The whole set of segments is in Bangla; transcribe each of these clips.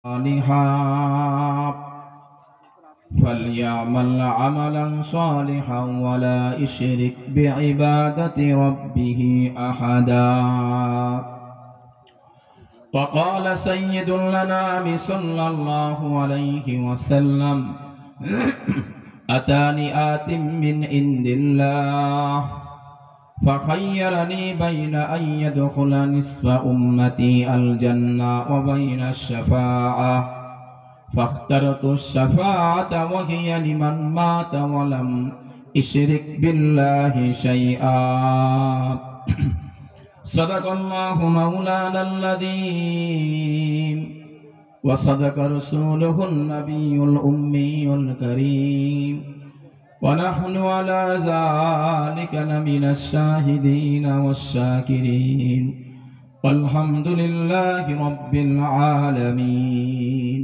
صالحا فليعمل عملا صالحا ولا يشرك بعبادة ربه أحدا. وقال سيد الأنام صلى الله عليه وسلم أتاني آت من عند الله فخيرني بين أن يدخل نصف أمتي الجنة وبين الشفاعة فاخترت الشفاعة وهي لمن مات ولم يشرك بالله شيئا. صدق الله مولانا العظيم وصدق رسوله النبي الأمي الكريم ونحن على ذلك لمن الشاهدين والشاكرين والحمد لله رب العالمين.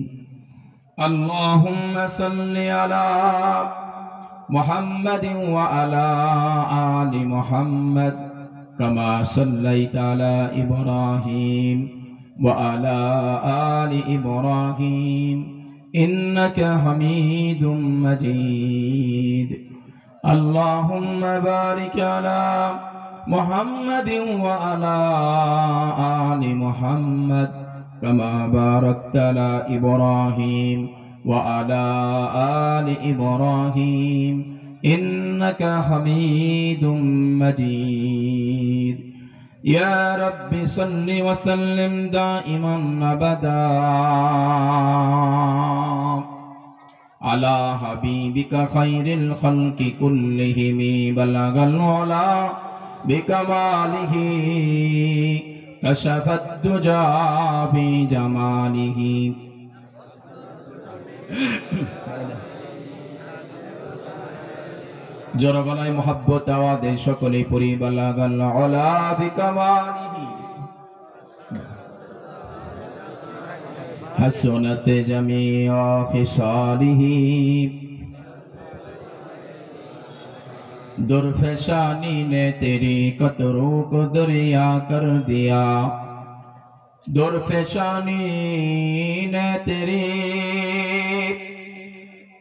اللهم صل على محمد وعلى آل محمد كما صليت على إبراهيم وعلى آل إبراهيم إنك حميد مجيد. اللهم بارك على محمد وعلى آل محمد كما باركت على إبراهيم وعلى آل إبراهيم إنك حميد مجيد. يا رب صل وسلم دائما أبدا على حبيبك خير الخلق كلهم بلغ العلا بكماله كشف الدجى بجماله. জোর গলায় মোহাব্বত আওয়াজে সকলে পড়ি বালাগাল আলা বিকামালিহি হাসনাত জামিআ খিসালিহি दुर्फशानी ने तेरी कतरों को दरिया कर दिया दुर्फशानी ने तेरी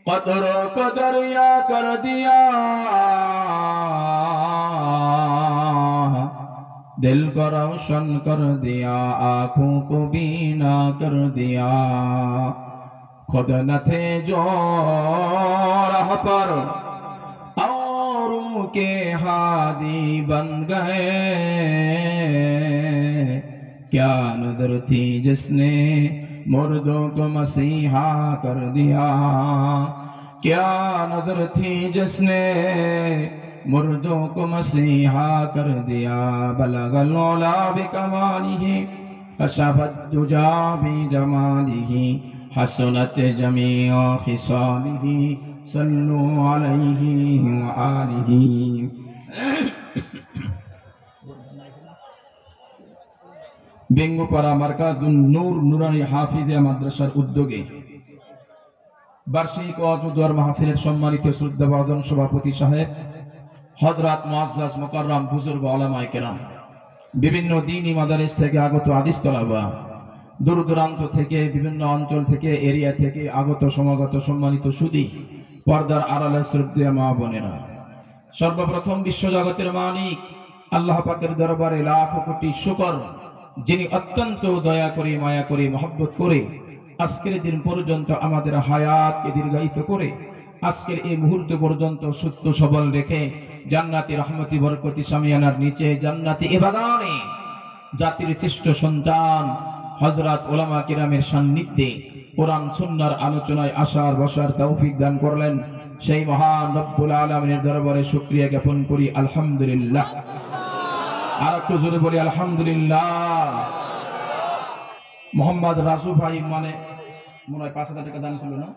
कतरों को दरिया कर दिया दिल को रोशन कर दिया आँखों को बीना कर दिया खुद न थे जो राह पर औरों के हादी बन गए क्या नजर थी जिसने मुर्दों को मसीहा कर दिया क्या नजर थी जिसने मुर्दों को मसीहा कर दिया बलगल औला बिकमालिही कशफत दुजा बिजमालिही हसनत जमीअ खिसालिही सल्लु अलैहि व आलिही। বেঙ্গপাড়া মার্কাজুন নূর নুরানি হাফিজিয়া মাদ্রাসার উদ্যোগে বার্ষিক ওয়াজ ও দোয়ার মাহফিলের সম্মানিত শ্রদ্ধাভাজন সভাপতি সাহেব হযরত মুআজ্জাজ মুকাররম বুজুর্গ উলামায়ে কেরাম বিভিন্ন দ্বীনি মাদারিস থেকে আগত হাদিস তলাবা দূর দূরান্ত থেকে বিভিন্ন অঞ্চল থেকে এরিয়া থেকে আগত সমাগত সম্মানিত সুধী পর্দার আড়ালে শ্রদ্ধেয় মা বোনেরা, সর্বপ্রথম বিশ্বজগতের মালিক আল্লাহ পাকের দরবারে লাখ কোটি শুকর যিনি অত্যন্ত দয়া করে মায়া করে মহব্বত করে আজকের দিন পর্যন্ত আমাদের হায়াতকে দীর্ঘায়িত করে আজকের এই মুহূর্ত পর্যন্ত সুস্থ সবল রেখে জান্নাতি রহমতি বরকতি শামিয়ানার নিচে জান্নাতি এ বাগানে জাতির শ্রেষ্ঠ সন্তান হযরত উলামা কিরামের সান্নিধ্যে কোরআন সুন্নাহর আলোচনায় আসার বসার তৌফিক দান করলেন সেই মহান রব্বুল আলামিনের দরবারে শুকরিয়া জ্ঞাপন করি আলহামদুলিল্লাহ। আর একটু জোরে বলি আলহামদুলিল্লাহ। মোহাম্মদ রাজু ভাই মানে মনে হয় ৫,০০০ টাকা দান করলো না,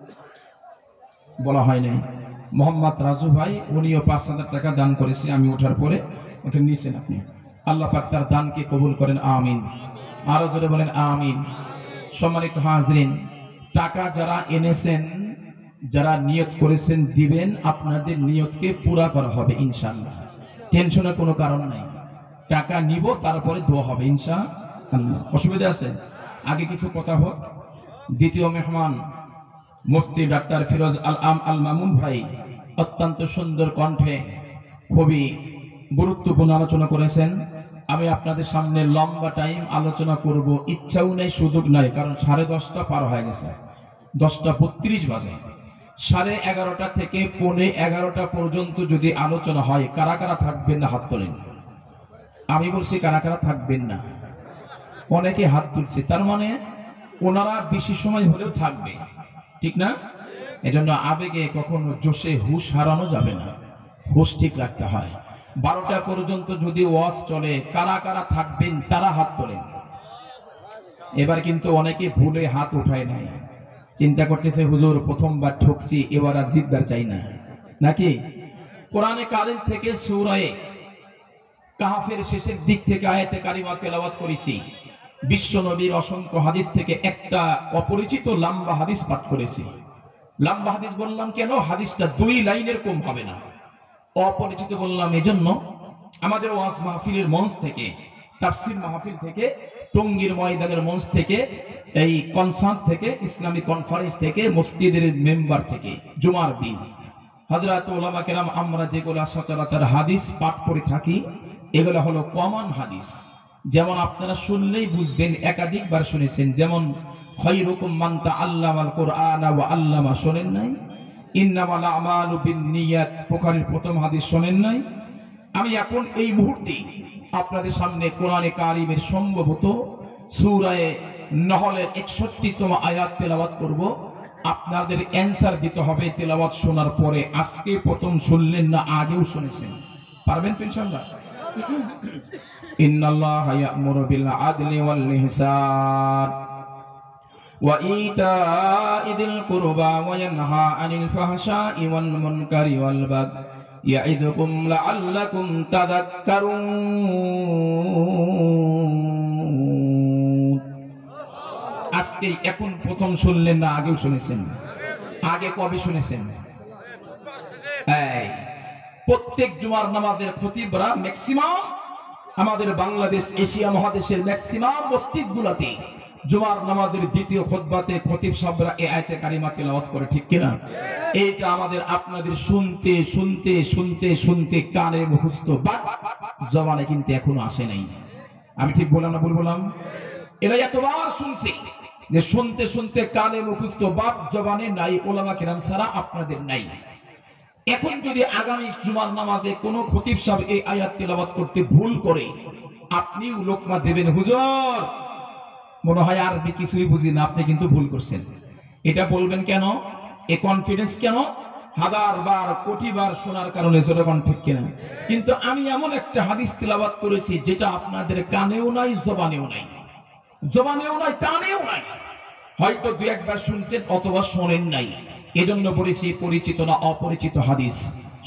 বলা হয় নাই। মোহাম্মদ রাজু ভাই উনিও ৫,০০০ টাকা দান করেছে আমি ওঠার পরে, ওটা নিয়েছেন আপনি। আল্লাহ পাক তার দানকে কবুল করেন, আমিন। আরো জোরে বলেন আমিন। সম্মানিত হাজরিন, টাকা যারা এনেছেন, যারা নিয়ত করেছেন দিবেন, আপনাদের নিয়তকে পুরা করা হবে ইনশাআল্লাহ। টেনশনের কোনো কারণ নাই। টাকা নিব তারপরে দোয়া হবে ইনশাআল্লাহ। অসুবিধা আছে? আগে কিছু কথা হোক, দ্বিতীয় মেহমান মুফতি ডাক্তার ফিরোজ আল মামুন ভাই অত্যন্ত সুন্দর কণ্ঠে খুবই গুরুত্বপূর্ণ আলোচনা করেছেন। আমি আপনাদের সামনে লম্বা টাইম আলোচনা করব, ইচ্ছাও নেই সুযোগ নাই, কারণ 10:30 পার হয়ে গেছে, 10:32 বাজে। 11:30 থেকে 11:15 পর্যন্ত যদি আলোচনা হয়, কারা কারা থাকবেন না হাত তোলেন। আমি বলছি কারা কারা থাকবেন না, অনেকে হাত তুলছে, তার মানে ওনারা বেশি সময় হলেও থাকবে, ঠিক না? এজন্য আবেগে কখনো জোশে হুশ হারানো যাবে না, হুশ ঠিক রাখতে হয়। 12টা পর্যন্ত যদি ওয়াজ চলে, কারা কারা থাকবেন তারা হাত তোলেন। এবার কিন্তু অনেকে ভুলে হাত উঠায় নাই, চিন্তা করতেছে হুজুর প্রথমবার ঠকছি, এবার আর জিতবার চাই না, নাকি? কোরআনে কারিম থেকে সূরা কাহফের শেষের দিক থেকে আয়াতে কারিমা তেলাওয়াত করেছি। বিশ্ব নবীর অসংখ্য হাদিস থেকে একটা অপরিচিত লম্বা হাদিস পাঠ করেছি। লম্বা হাদিস বললাম কেন? হাদিসটা 2 লাইনের কম হবে না। অপরিচিত বললাম এজন্য, আমাদের ওয়াজ মাহফিলের মঞ্চ থেকে, তাফসীর মাহফিল থেকে, টঙ্গীর ময়দানের মঞ্চ থেকে, এই কনসার্ট থেকে, ইসলামিক কনফারেন্স থেকে, মসজিদের মেম্বার থেকে, জুমার দিন হযরত উলামা কেরাম আমরা যেগুলো সচরাচর হাদিস পাঠ করে থাকি, এগুলো হলো কমন হাদিস। যেমন আপনারা শুনলেই বুঝবেন, একাধিকবার শুনেছেন। যেমন খায়রুকুম মান তাআল্লামাল কুরআনা ওয়া আল্লামা, শোনেন নাই? ইন্নামাল আমালু বিন্নিয়াত, বুখারীর প্রথম হাদিস শোনেন নাই? আমি এখন এই মুহূর্তে আপনাদের সামনে কোরআনে কারিমের সম্ভবত সূরা নহলের 61তম আয়াত তেলাওয়াত করব। আপনাদের অ্যানসার দিতে হবে তেলাওয়াত শোনার পরে। আজকে প্রথম শুনলেন না, আগেও শুনেছেন, পারবেন তো ইনশাআল্লাহ? ইন্নাল্লাহা ইয়া'মুরু বিল আদলি ওয়াল ইহসান ওয়া ইতা'i যিল কুরবা ওয়া ইয়ানহা আনিল ফাহশাই ওয়াল মুনকারি ওয়াল বাগই ইয়া'iদুকুম লা'আল্লাকুম তাযাক্কারুন। আজকে এখন প্রথম শুনলেন না, আগেও শুনেছেন? আগে কবে শুনেছেন? এই প্রত্যেক জুমার নামাজের খতিবরা ম্যাক্সিমাম আমাদের বাংলাদেশ এশিয়া মহাদেশের ম্যাক্সিমাম মসজিদগুলোতে জুমার নামাজের দ্বিতীয় খুতবাতে খতিব সাহেবরা এই আয়াতে কারিমা তেলাওয়াত করে, ঠিক কিনা? এইটা আমাদের আপনাদের শুনতে শুনতে শুনতে শুনতে কানে মুখস্থ, বাট জবানে কিন্তু এখনো আসে নাই। আমি ঠিক বললাম না ভুল বললাম? এরা এতবার শুনছে যে শুনতে শুনতে কানে মুখস্থ, বাট জবানে নাই, উলামা কেরাম ছাড়া আপনাদের নাই। এখন যদি আগামী জুমার নামাজে কোন খতিব সাহেব এই আয়াত তেলাওয়াত করতে ভুল করে, আপনিও লোকমা দেবেন, হুজুর মনে হয় আরবি কিছুই বুঝি না, আপনি কিন্তু ভুল করছেন। এটা বলবেন কেন? এই কনফিডেন্স কেন? হাজারবার কোটিবার শোনার কারণে, জনগণ ঠিক কিনা? কিন্তু আমি এমন একটা হাদিস তেলাওয়াত করেছি যেটা আপনাদের কানেও নাই, জবানেও নাই, জবানেও নাই, কানেও নাই। হয়তো 2-1বার শুনছেন অথবা শোনেন নাই, এজন্য বলেছি পরিচিত না অপরিচিত হাদিস।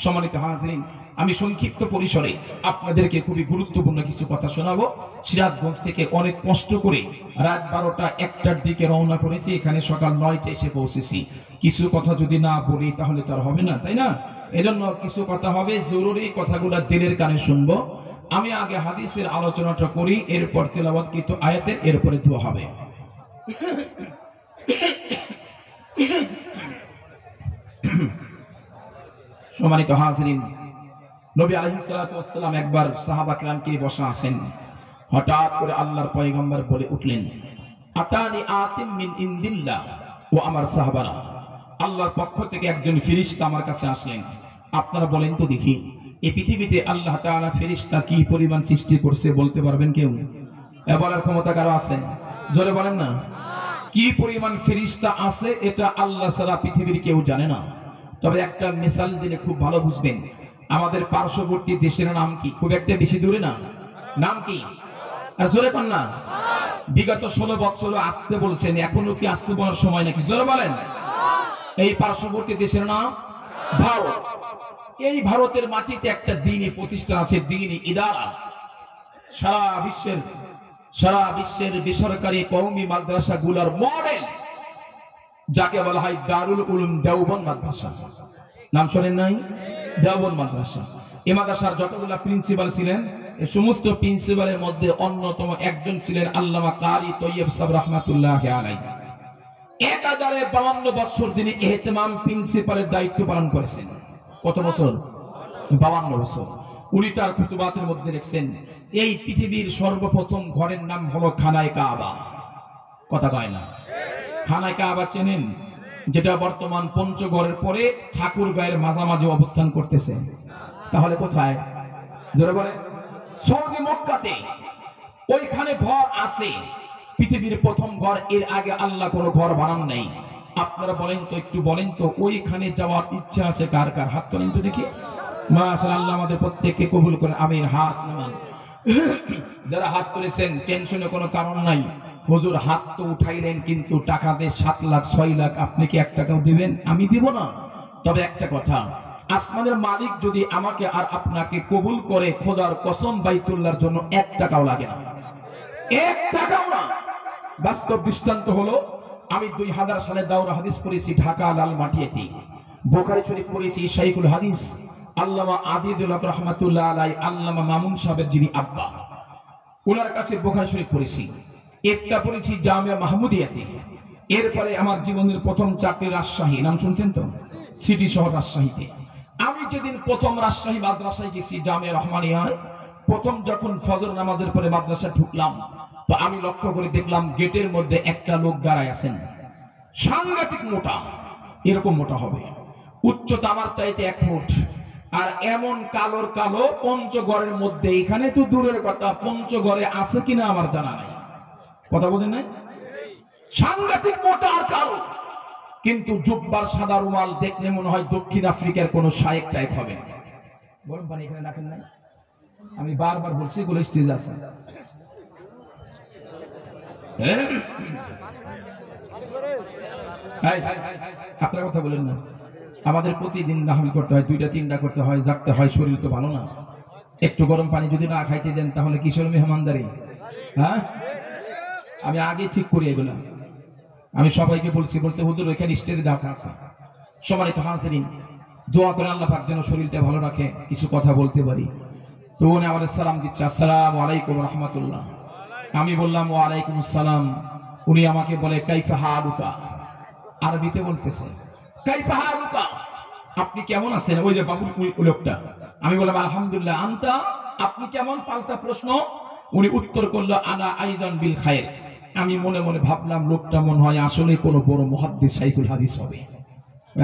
সম্মানিত হাজরিন, আমি সংক্ষিপ্ত পরিসরে আপনাদেরকে খুবই গুরুত্বপূর্ণ কিছু কথা শোনাবো। সিরাজগঞ্জ থেকে অনেক কষ্ট করে রাত 12টা-1টার দিকে রওনা করেছি, এখানে সকাল 9টায় এসে পৌঁছেছি। কিছু কথা যদি না বলি তাহলে তো আর হবে না, তাই না? এজন্য কিছু কথা হবে, জরুরি কথাগুলো দিলের কানে শুনবো। আমি আগে হাদিসের আলোচনাটা করি, এরপর তেলাওয়াতকৃত আয়াতের, এরপরে দোয়া হবে। সম্মানিত হাজরিন, নবী আলাইহিস সালাতু ওয়াস সালাম একবার সাহাবা কিরামকে বসা আছেন, হঠাৎ করে আল্লাহর পয়গম্বর বলে উঠলেন, আতানি আতিম মিন ইনদিল্লাহ। ও আমার সাহাবারা, আল্লাহর পক্ষ থেকে একজন ফেরেশতা আমার কাছে আসলেন। আপনারা বলেন তো দেখি, এই পৃথিবীতে আল্লাহ তাআলা ফেরেশতা কি পরিমাণ সৃষ্টি করছে বলতে পারবেন কেউ? বলার ক্ষমতা কারো আছে? জোরে বলেন না। কি পরিমাণ ফেরেশতা আছে এটা আল্লাহ ছাড়া পৃথিবীর কেউ জানে না। তবে একটা মিসাল দিলে খুব ভালো বুঝবেন। আমাদের পার্শ্ববর্তী দেশের নাম কি? খুব একটা বেশি দূরে না। নাম কি? আর জোরে কোন না? বিগত 16 বছর আসতে বলছেন, এখনো কি আসতে বলার সময় নাকি? জোরে বলেন। এই পার্শ্ববর্তী দেশের নাম ভারত। এই ভারতের মাটিতে একটা দ্বীনি প্রতিষ্ঠান আছে, দ্বীনি ইদারা। সারা বিশ্বের বেসরকারি কওমি মাদ্রাসাগুলোর মডেল, যাকে বলা হয় দারুল উলুম দেওবন্দ মাদ্রাসা। নাম শোনেন নাই? দেওবন্দ মাদ্রাসা। এই মাদ্রাসার যতগুলো প্রিন্সিপাল ছিলেন, এই সমস্ত প্রিন্সিপালের মধ্যে অন্যতম একজন ছিলেন আল্লামা কারি তৈয়ব সাহেব রাহমাতুল্লাহি আলাইহি। 1052 বছর তিনি ইহতিমাম প্রিন্সিপালের দায়িত্ব পালন করেছেন। কত বছর? 52 বছর। উনি তার কুতুবাতের মধ্যে লিখছেন, এই পৃথিবীর সর্বপ্রথম ঘরের নাম হলো খানায়ে কাবা। কথা কয় না? খানায়ে কাবা চেনেন? যেটা বর্তমান পঞ্চগড়ের পরে ঠাকুরগাঁয়ের মাঝামাঝি অবস্থান করতেছে। তাহলে কোথায়? জোরে বলে। সৌদি মক্কাতে ওইখানে ঘর আছে, পৃথিবীর প্রথম ঘর। এর আগে আল্লাহ কোনো ঘর বানান নাই। আপনারা বলেন তো, একটু বলেন তো, ওইখানে যাওয়ার ইচ্ছা আছে কার কার? হাত তোলেন তো দেখি। মাশাআল্লাহ, আল্লাহ আমাদের প্রত্যেককে কবুল করেন, আমিন। হাত নামান। যারা হাত তুলেছেন টেনশনে কোনো কারণ নাই। হুজুর হাত তো উঠাইলেন, কিন্তু টাকা দিয়ে 7 লাখ 6 লাখ, আপনি কি 1 টাকাও দিবেন? আমি দিব না। তবে একটা কথা, আসমানের মালিক যদি আমাকে আর আপনাকে কবুল করে, খোদার কসম বাইতুল্লাহর জন্য 1 টাকাও লাগে না, 1 টাকাও না। বাস্তব দৃষ্টান্ত হলো, আমি 2000 সালে দাওরা হাদিস পড়েছি ঢাকা লালমাটিয়াতে। বুখারী শরীফ পড়েছি, শাইখুল হাদিস আল্লামা আজিজুল হক রাহমাতুল্লাহ আলাইহি, আল্লামা মামুন সাহেবের যিনি আব্বা, ওনার কাছে বুখারী শরীফ পড়েছি। একটা পড়েছি জামিয়া মাহমুদিয়াতে। এরপরে আমার জীবনের প্রথম চাকরি রাজশাহী, নাম শুনছেন তো? সিটি শহর রাজশাহীতে। আমি যেদিন প্রথম রাজশাহী মাদ্রাসায় গেছি, জামিয়া রহমানিয়ায়, প্রথম যখন ফজর নামাজের পরে মাদ্রাসায় ঢুকলাম, তো আমি লক্ষ্য করে দেখলাম গেটের মধ্যে একটা লোক দাঁড়ায় আছেন, সাংঘাতিক মোটা, এরকম মোটা হবে, উচ্চতা আমার চাইতে 1 ফুট, আর এমন কালোর কালো। পঞ্চগড়ের মধ্যে, এখানে তো দূরের কথা, পঞ্চগড়ে আছে কিনা আমার জানা নাই। কথা বলেন নাই? সাংঘাতিক মোটা আর কালো, কিন্তু জুব্বার সাদা রুমাল, দেখলে মনে হয় দক্ষিণ আফ্রিকার কোন শায়েক টাইপ হবে। গরম পানি এখানে রাখেন নাই? আমি বারবার বলছি, এগুলো স্টেজ আছে। আপনার কথা বলেন না। আমাদের প্রতিদিন নাহল করতে হয়, 2টা 3টা করতে হয়, জাগতে হয়, শরীর তো ভালো না। একটু গরম পানি যদি না খাইতে দেন, তাহলে কিসের মেহমানদারি? হ্যাঁ, আমি আগে ঠিক করি এগুলো। আমি সবাইকে বলছি, বলতে হুজুর ওইখানে স্টেজে দেখা আছে। সম্মানিত হাজিরিন, দোয়া করে আল্লাহ পাক যেন শরীরটা ভালো রাখে, কিছু কথা বলতে পারি। তো উনি আমাদের সালাম দিচ্ছে, আসসালামু আলাইকুম রাহমাতুল্লাহ। আমি বললাম ওয়া আলাইকুম আসসালাম। উনি আমাকে বলে কাইফা হালুকা, আরবিতে বলতেছে কাইফা হালুকা, আপনি কেমন আছেন? ওই যে বাবুর লোকটা। আমি বললাম আলহামদুলিল্লাহ। আনতা, আপনি কেমন? পাল্টা প্রশ্ন। উনি উত্তর করলো আনা আইদান বিল খায়র। আমি মনে মনে ভাবলাম লোকটা মনে হয় আসলে কোনো বড় মুহাদ্দিস শাইখুল হাদিস হবে।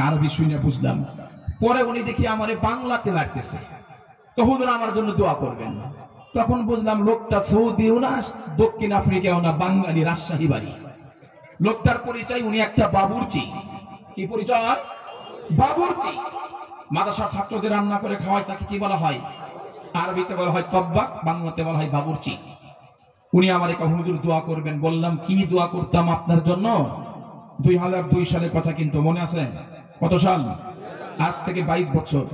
আরবি শুনে বুঝলাম। পরে উনি দেখি আমারে বাংলাতে লাগতেছে, তো হুজুর আমার জন্য দোয়া করবেন। তখন বুঝলাম লোকটা সৌদিও না, দক্ষিণ আফ্রিকাও না, বাঙালি, রাজশাহী বাড়ি। লোকটার পরিচয়, উনি একটা বাবুর্চি। কি পরিচয়? বাবুর্চি। মাদ্রাসার ছাত্রদের রান্না করে খাওয়ায়, তাকে কি বলা হয়? আরবিতে বলা হয় তব্বাক, বাংলাতে বলা হয় বাবুর্চি। উনি আমার একটা হুজুর দোয়া করবেন। বললাম কি দোয়া করতাম আপনার জন্য? 2002 সালের কথা, কিন্তু মনে আছে? কত সাল? আজ থেকে 22 বছর।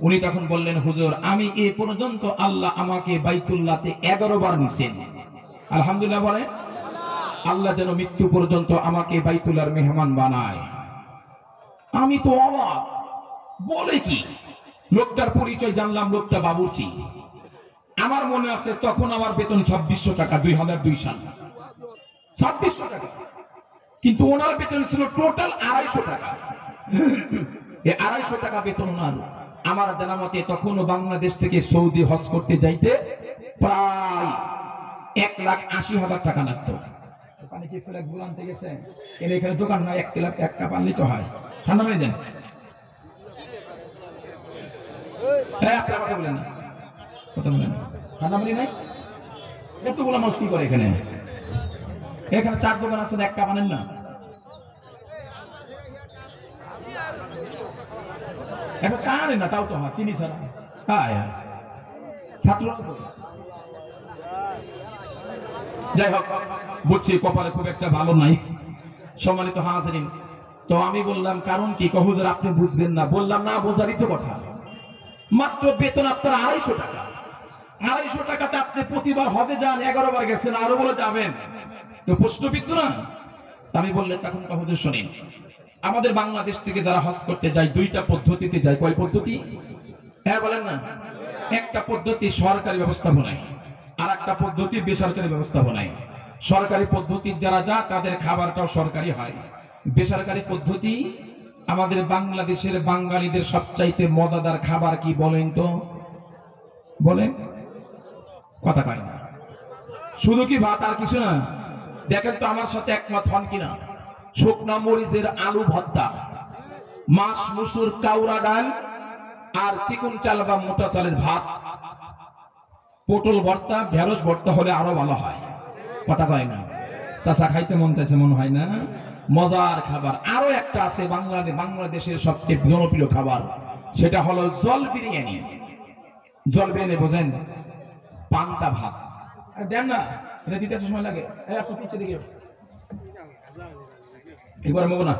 উনি তখন বললেন, হুজুর আমি এ পর্যন্ত আল্লাহ আমাকে বাইতুল্লাহতে 11 বার নিছেন। আলহামদুলিল্লাহ বলে। আল্লাহ যেন মৃত্যু পর্যন্ত আমাকে বাইতুল্লাহর মেহমান বানায়। আমি তো অবাক, বলে কি? লোকটার পরিচয় জানলাম, লোকটা বাবুর্চি। আমার মনে আছে তখন আমার বেতন 2600 টাকা, 2002 সাল, 2600 টাকা। কিন্তু ওনার বেতন ছিল টোটাল 250 টাকা। এই 250 টাকা বেতন ওনার। আমার জানা মতে তখনও বাংলাদেশ থেকে সৌদি হজ করতে যাইতে প্রায় 1,80,000 টাকা লাগতো। পানি কি ফ্ল্যাগ গুলো আনতে গেছে? এখানে দোকান না, 1 কাপ আনলেই তো হয়। ঠান্ডা হয়ে দেন। আপনার কথা বলেন না, কথা বলেন না। ঠান্ডা পানি নাই? এতগুলো মানুষ কি করে এখানে? এখানে 4 দোকান আছে, 1 কাপ আনেন না? এখন চা আনেন না, তাও তো হয় চিনি ছাড়া। হ্যাঁ, ছাত্র। যাই হোক, বুঝছি কপালে খুব একটা ভালো নাই। সম্মানিত হাজিরিন, তো আমি বললাম কারণ কি? হুজুর আপনি বুঝবেন না। বললাম না, বোঝারই তো কথা। মাত্র বেতন আপনার 250 টাকা। 250 টাকাতে আপনি প্রতিবার হজে যান, 11 বার গেছেন, আরো বলে যাবেন, তো প্রশ্নবিদ্ধ না? আমি বললেন তখন হুজুর শুনেন, আমাদের বাংলাদেশ থেকে যারা হজ করতে যায় 2টা পদ্ধতিতে যায়। কয় পদ্ধতি? হ্যাঁ বলেন না। একটা পদ্ধতি সরকারি ব্যবস্থাপনায়, আর একটা পদ্ধতি বেসরকারি ব্যবস্থাপনায়। সরকারি পদ্ধতির যারা যায় তাদের খাবারটাও সরকারি হয়, বেসরকারি পদ্ধতি। আমাদের বাংলাদেশের বাঙালিদের সবচাইতে মজাদার খাবার কি বলেন তো? বলেন, কথা কয় না। শুধু কি ভাত আর কিছু না? দেখেন তো আমার সাথে একমত হন কিনা। শুকনা মরিচের আলু ভর্তা, মাছ মুসুর কাউরা ডাল, আর চিকন চাল বা মোটা চালের ভাত, পটল ভর্তা, ঢেঁড়স ভর্তা হলে আরো ভালো হয়। কথা কয় না? চাচা খাইতে মন চাইছে মনে হয় না? মজার খাবার আরো একটা আছে বাংলাদেশের সবচেয়ে জনপ্রিয় খাবার, সেটা হলো জল বিরিয়ানি। জল বিরিয়ানি বোঝেন? পান্তা ভাত। দেন না, এটা দিতে সময় লাগে। আপনি পিছিয়ে দিকে এবার মগো না।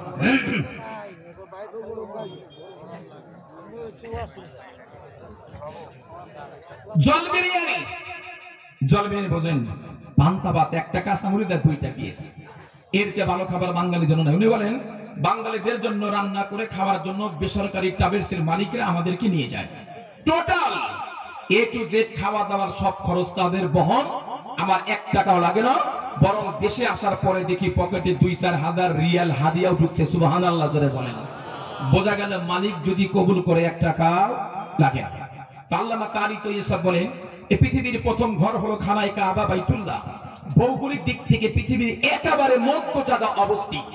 জল বিরিয়ানি, জল বিরিয়ানি বোঝেন? পান্তা ভাত, একটা কাঁচামরিচ আর 2টা পিস। এর চেয়ে ভালো খাবার বাঙালির জন্য নয়। উনি বলেন বাঙালিদের জন্য রান্না করে খাওয়ার জন্য বেসরকারি ট্রাভেলসের মালিকরা আমাদেরকে নিয়ে যায়। টোটাল এ টু জেড খাওয়া দাওয়ার সব খরচ তাদের বহন। আমার 1 টাকাও লাগে না, বরং দেশে আসার পরে দেখি পকেটে 2-4 হাজার রিয়াল হাদিয়াও ঢুকছে। সুবহানাল্লাহ জোরে বলেন। বোঝা গেল মালিক যদি কবুল করে 1 টাকাও লাগে না। আল্লামা কারি তো এসব বলেন, এই পৃথিবীর প্রথম ঘর হলো খানায় কাবা বাইতুল্লাহ। ভৌগোলিক দিক থেকে পৃথিবীর একেবারে মধ্য জায়গা অবস্থিত।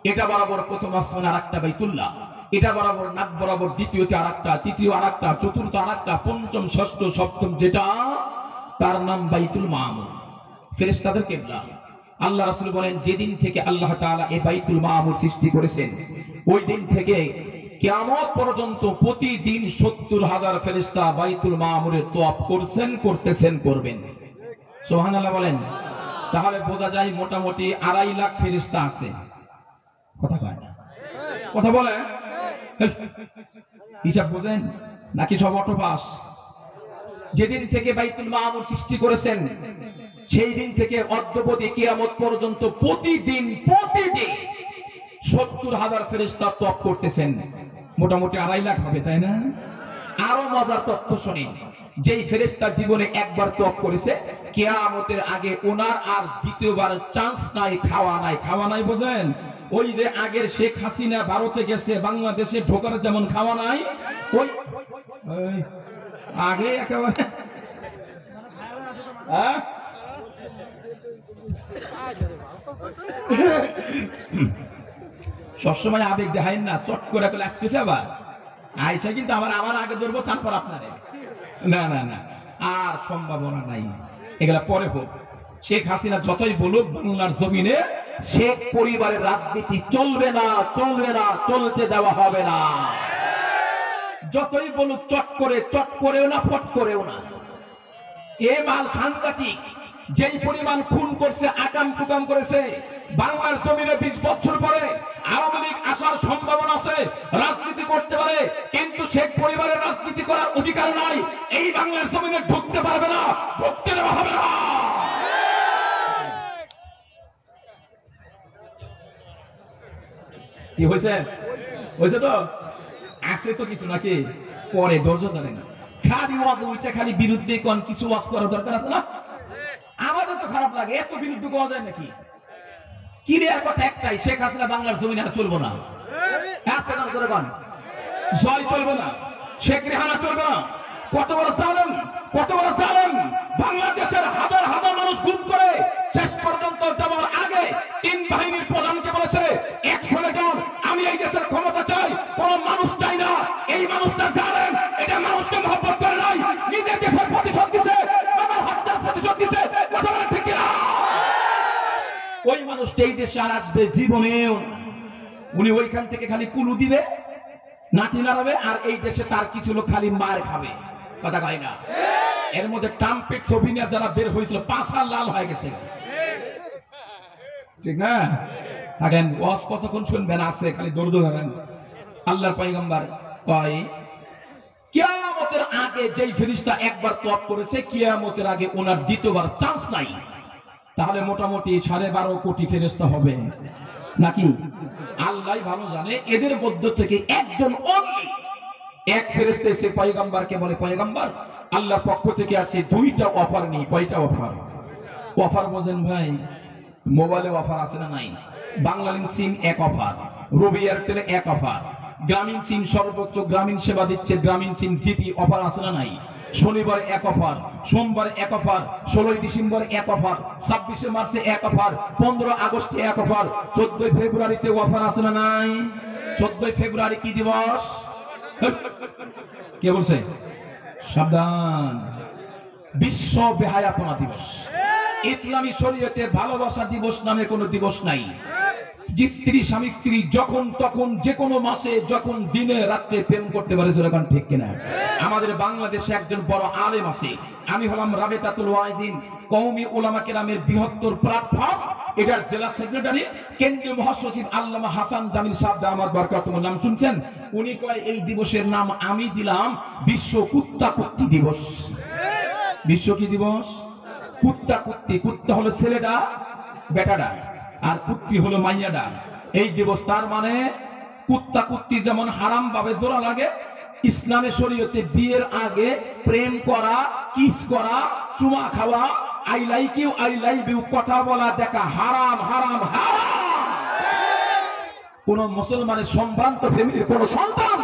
এটা বরাবর প্রথম আসমান, আরেকটা বাইতুল্লাহ। এটা বরাবর নাক বরাবর দ্বিতীয়তে আরেকটা, তৃতীয় আরেকটা, চতুর্থ আরেকটা, পঞ্চম ষষ্ঠ সপ্তম, যেটা তার নাম বাইতুল মামুর, ফেরেশতাদের কিবলা। আল্লাহ রাসূল বলেন যেদিন থেকে আল্লাহ তাআলা এই বাইতুল মামুর সৃষ্টি করেছেন, ওই দিন থেকে কিয়ামত পর্যন্ত প্রতিদিন 70,000 ফেরেশতা বাইতুল মামুরের তওয়াফ করছেন, করতেছেন, করবেন। সুবহানাল্লাহ বলেন। তাহলে বোঝা যায় মোটামুটি 2.5 লাখ ফেরেশতা আছে। কথা কয় না? কথা বলে হিসাব বুঝেন নাকি সব অটোপাস? যেদিন থেকে বাইতুল মামুর সৃষ্টি করেছেন সেই দিন থেকে অদ্যবধি কিয়ামত পর্যন্ত প্রতিদিন 70,000 ফেরেশতা তওয়াফ করতেছেন। মোটামুটি 2.5 লাখ হবে, তাই না? আরো মজার তথ্য শুনি, যেই ফেরেশতা জীবনে একবার তওয়াফ করেছে, কিয়ামতের আগে ওনার আর দ্বিতীয়বার চান্স নাই, খাওয়া নাই। খাওয়া নাই বোঝেন? ওই যে আগের শেখ হাসিনা ভারতে গেছে, বাংলাদেশে ঢোকার যেমন খাওয়া নাই, ওই আগে একেবারে সবসময় আবেগ দেখায় না, চট করে আসতেছে আবার আইসা কিন্তু আমার আগে ধরবো, তারপর আপনারে। না না না, আর সম্ভাবনা নাই, এগুলা পরে হোক। শেখ হাসিনা যতই বলুক বাংলার জমিনে শেখ পরিবারের রাজনীতি চলবে না, চলবে না, চলতে দেওয়া হবে না। যতই বলুক চট করেও না, ফট করেও না। এ মাল সাংঘাতিক। যেই পরিমাণ খুন করছে, আকাম কুকাম করেছে, বাংলার জমিনে 20 বছর পরে আওয়ামী লীগ আসার সম্ভাবনা আছে, রাজনীতি করতে পারে, কিন্তু শেখ পরিবারের রাজনীতি করার অধিকার নাই। এই বাংলার জমিনে ঢুকতে পারবে না, ঢুকতে দেওয়া হবে না। কি হয়েছে? হয়েছে তো আছে তো কিছু নাকি? পরে ধৈর্য ধরেন। খালি ওয়াজ উইটা খালি বিরুদ্ধে কোন কিছু ওয়াজ করার দরকার আছে না? আমাদের তো খারাপ লাগে, এত বিরুদ্ধে কোয়া যায় নাকি? ক্লিয়ার কথা একটাই, শেখ হাসিনা বাংলার জমিনে আর চলবো না। জয় চলবে না, শেখ রেহানা চলবে না। কত বড় জালেম, কত বড় জালেম! বাংলাদেশের হাজার হাজার মানুষ গুম করে শেষ পর্যন্ত যাওয়ার আগে 3 বাহিনীর প্রধানকে বলেছে, 100 জন আমি এই দেশের ক্ষমতা চাই, কোন মানুষ চাই না। এই মানুষটা জানেন এটা মানুষকে মহব্বত করে নাই, নিজের দেশের প্রতিশোধ দিছে, বাবার হত্যার প্রতিশোধ দিছে। কথা বলেন ঠিক কিনা? ওই মানুষটা এই দেশে আর আসবে জীবনেও। উনি ওইখান থেকে খালি কুলু দিবে, নাটি নাড়াবে, আর এই দেশে তার কিছু লোক খালি মার খাবে। কথা কয় না? এর মধ্যে ট্রাম্পের ছবি নিয়ে যারা বের হয়েছিল পাছা লাল হয়ে গেছে, ঠিক না? থাকেন, ওয়াজ কতক্ষণ শুনবেন? আছে খালি দৌড় ধরেন। আল্লাহর পয়গম্বর কয় কিয়ামতের আগে যেই ফেরেশতা একবার তওয়াব করেছে, কিয়ামতের আগে ওনার দ্বিতীয়বার চান্স নাই। তাহলে মোটামুটি 12.5 কোটি ফেরেশতা হবে নাকি? আল্লাহ ভালো জানে। এদের মধ্য থেকে একজন অনলি এক ফেরেশতা এসে পয়গম্বরকে বলে, পয়গম্বর আল্লাহর পক্ষ থেকে আসে 2টা অফার নেই। কয়টা অফার? অফার বোঝেন ভাই? মোবাইলে অফার আছে না নাই? বাংলালিংক সিম এক অফার, রবি এয়ারটেলে এক অফার, গ্রামীণ সিম সর্বোচ্চ গ্রামীণ সেবা দিচ্ছে গ্রামীণ সিম জিপি অফার আছে না নাই? শনিবার এক অফার, সোমবার এক অফার, 16 ডিসেম্বর এক অফার, 26 মার্চে এক অফার, 15 আগস্টে এক অফার, 14 ফেব্রুয়ারিতে অফার আছে না নাই? 14 ফেব্রুয়ারি কি দিবস? কে বলছে? সাবধান, বিশ্ব বেহায়াপনা দিবস। ইসলামী শরীয়তে ভালোবাসা দিবস নামে কোনো দিবস নাই। স্ত্রী স্বামী স্ত্রী যখন তখন যে কোনো মাসে যখন দিনে রাত্রে প্রেম করতে পারে, যেরকম ঠিক কিনা? আমাদের বাংলাদেশে একজন বড় আলেম আছে, আমি হলাম রাবেতাতুল ওয়াইজিন কওমি উলামা কেরামের বৃহত্তর প্ল্যাটফর্ম, এটার জেলা সেক্রেটারি কেন্দ্রীয় মহাসচিব আল্লামা হাসান জামিল সাহেব দামাত বরকাতুহুর নাম শুনছেন? উনি কয় এই দিবসের নাম আমি দিলাম বিশ্ব কুত্তা কুত্তি দিবস। বিশ্ব কি দিবস? কুত্তা কুত্তি। কুত্তা হলো ছেলেটা বেটাটা, আর কুত্তি হলো মাইয়াটা। এই দিবস তার মানে কুত্তা কুত্তি যেমন হারাম ভাবে জোড়া লাগে, ইসলামের শরীয়তে বিয়ের আগে প্রেম করা, কিস করা, চুমা খাওয়া, I like you I live you কথা বলা দেখা হারাম হারাম হারাম। কোন মুসলমানের সম্ভ্রান্ত ফ্যামিলির কোন সন্তান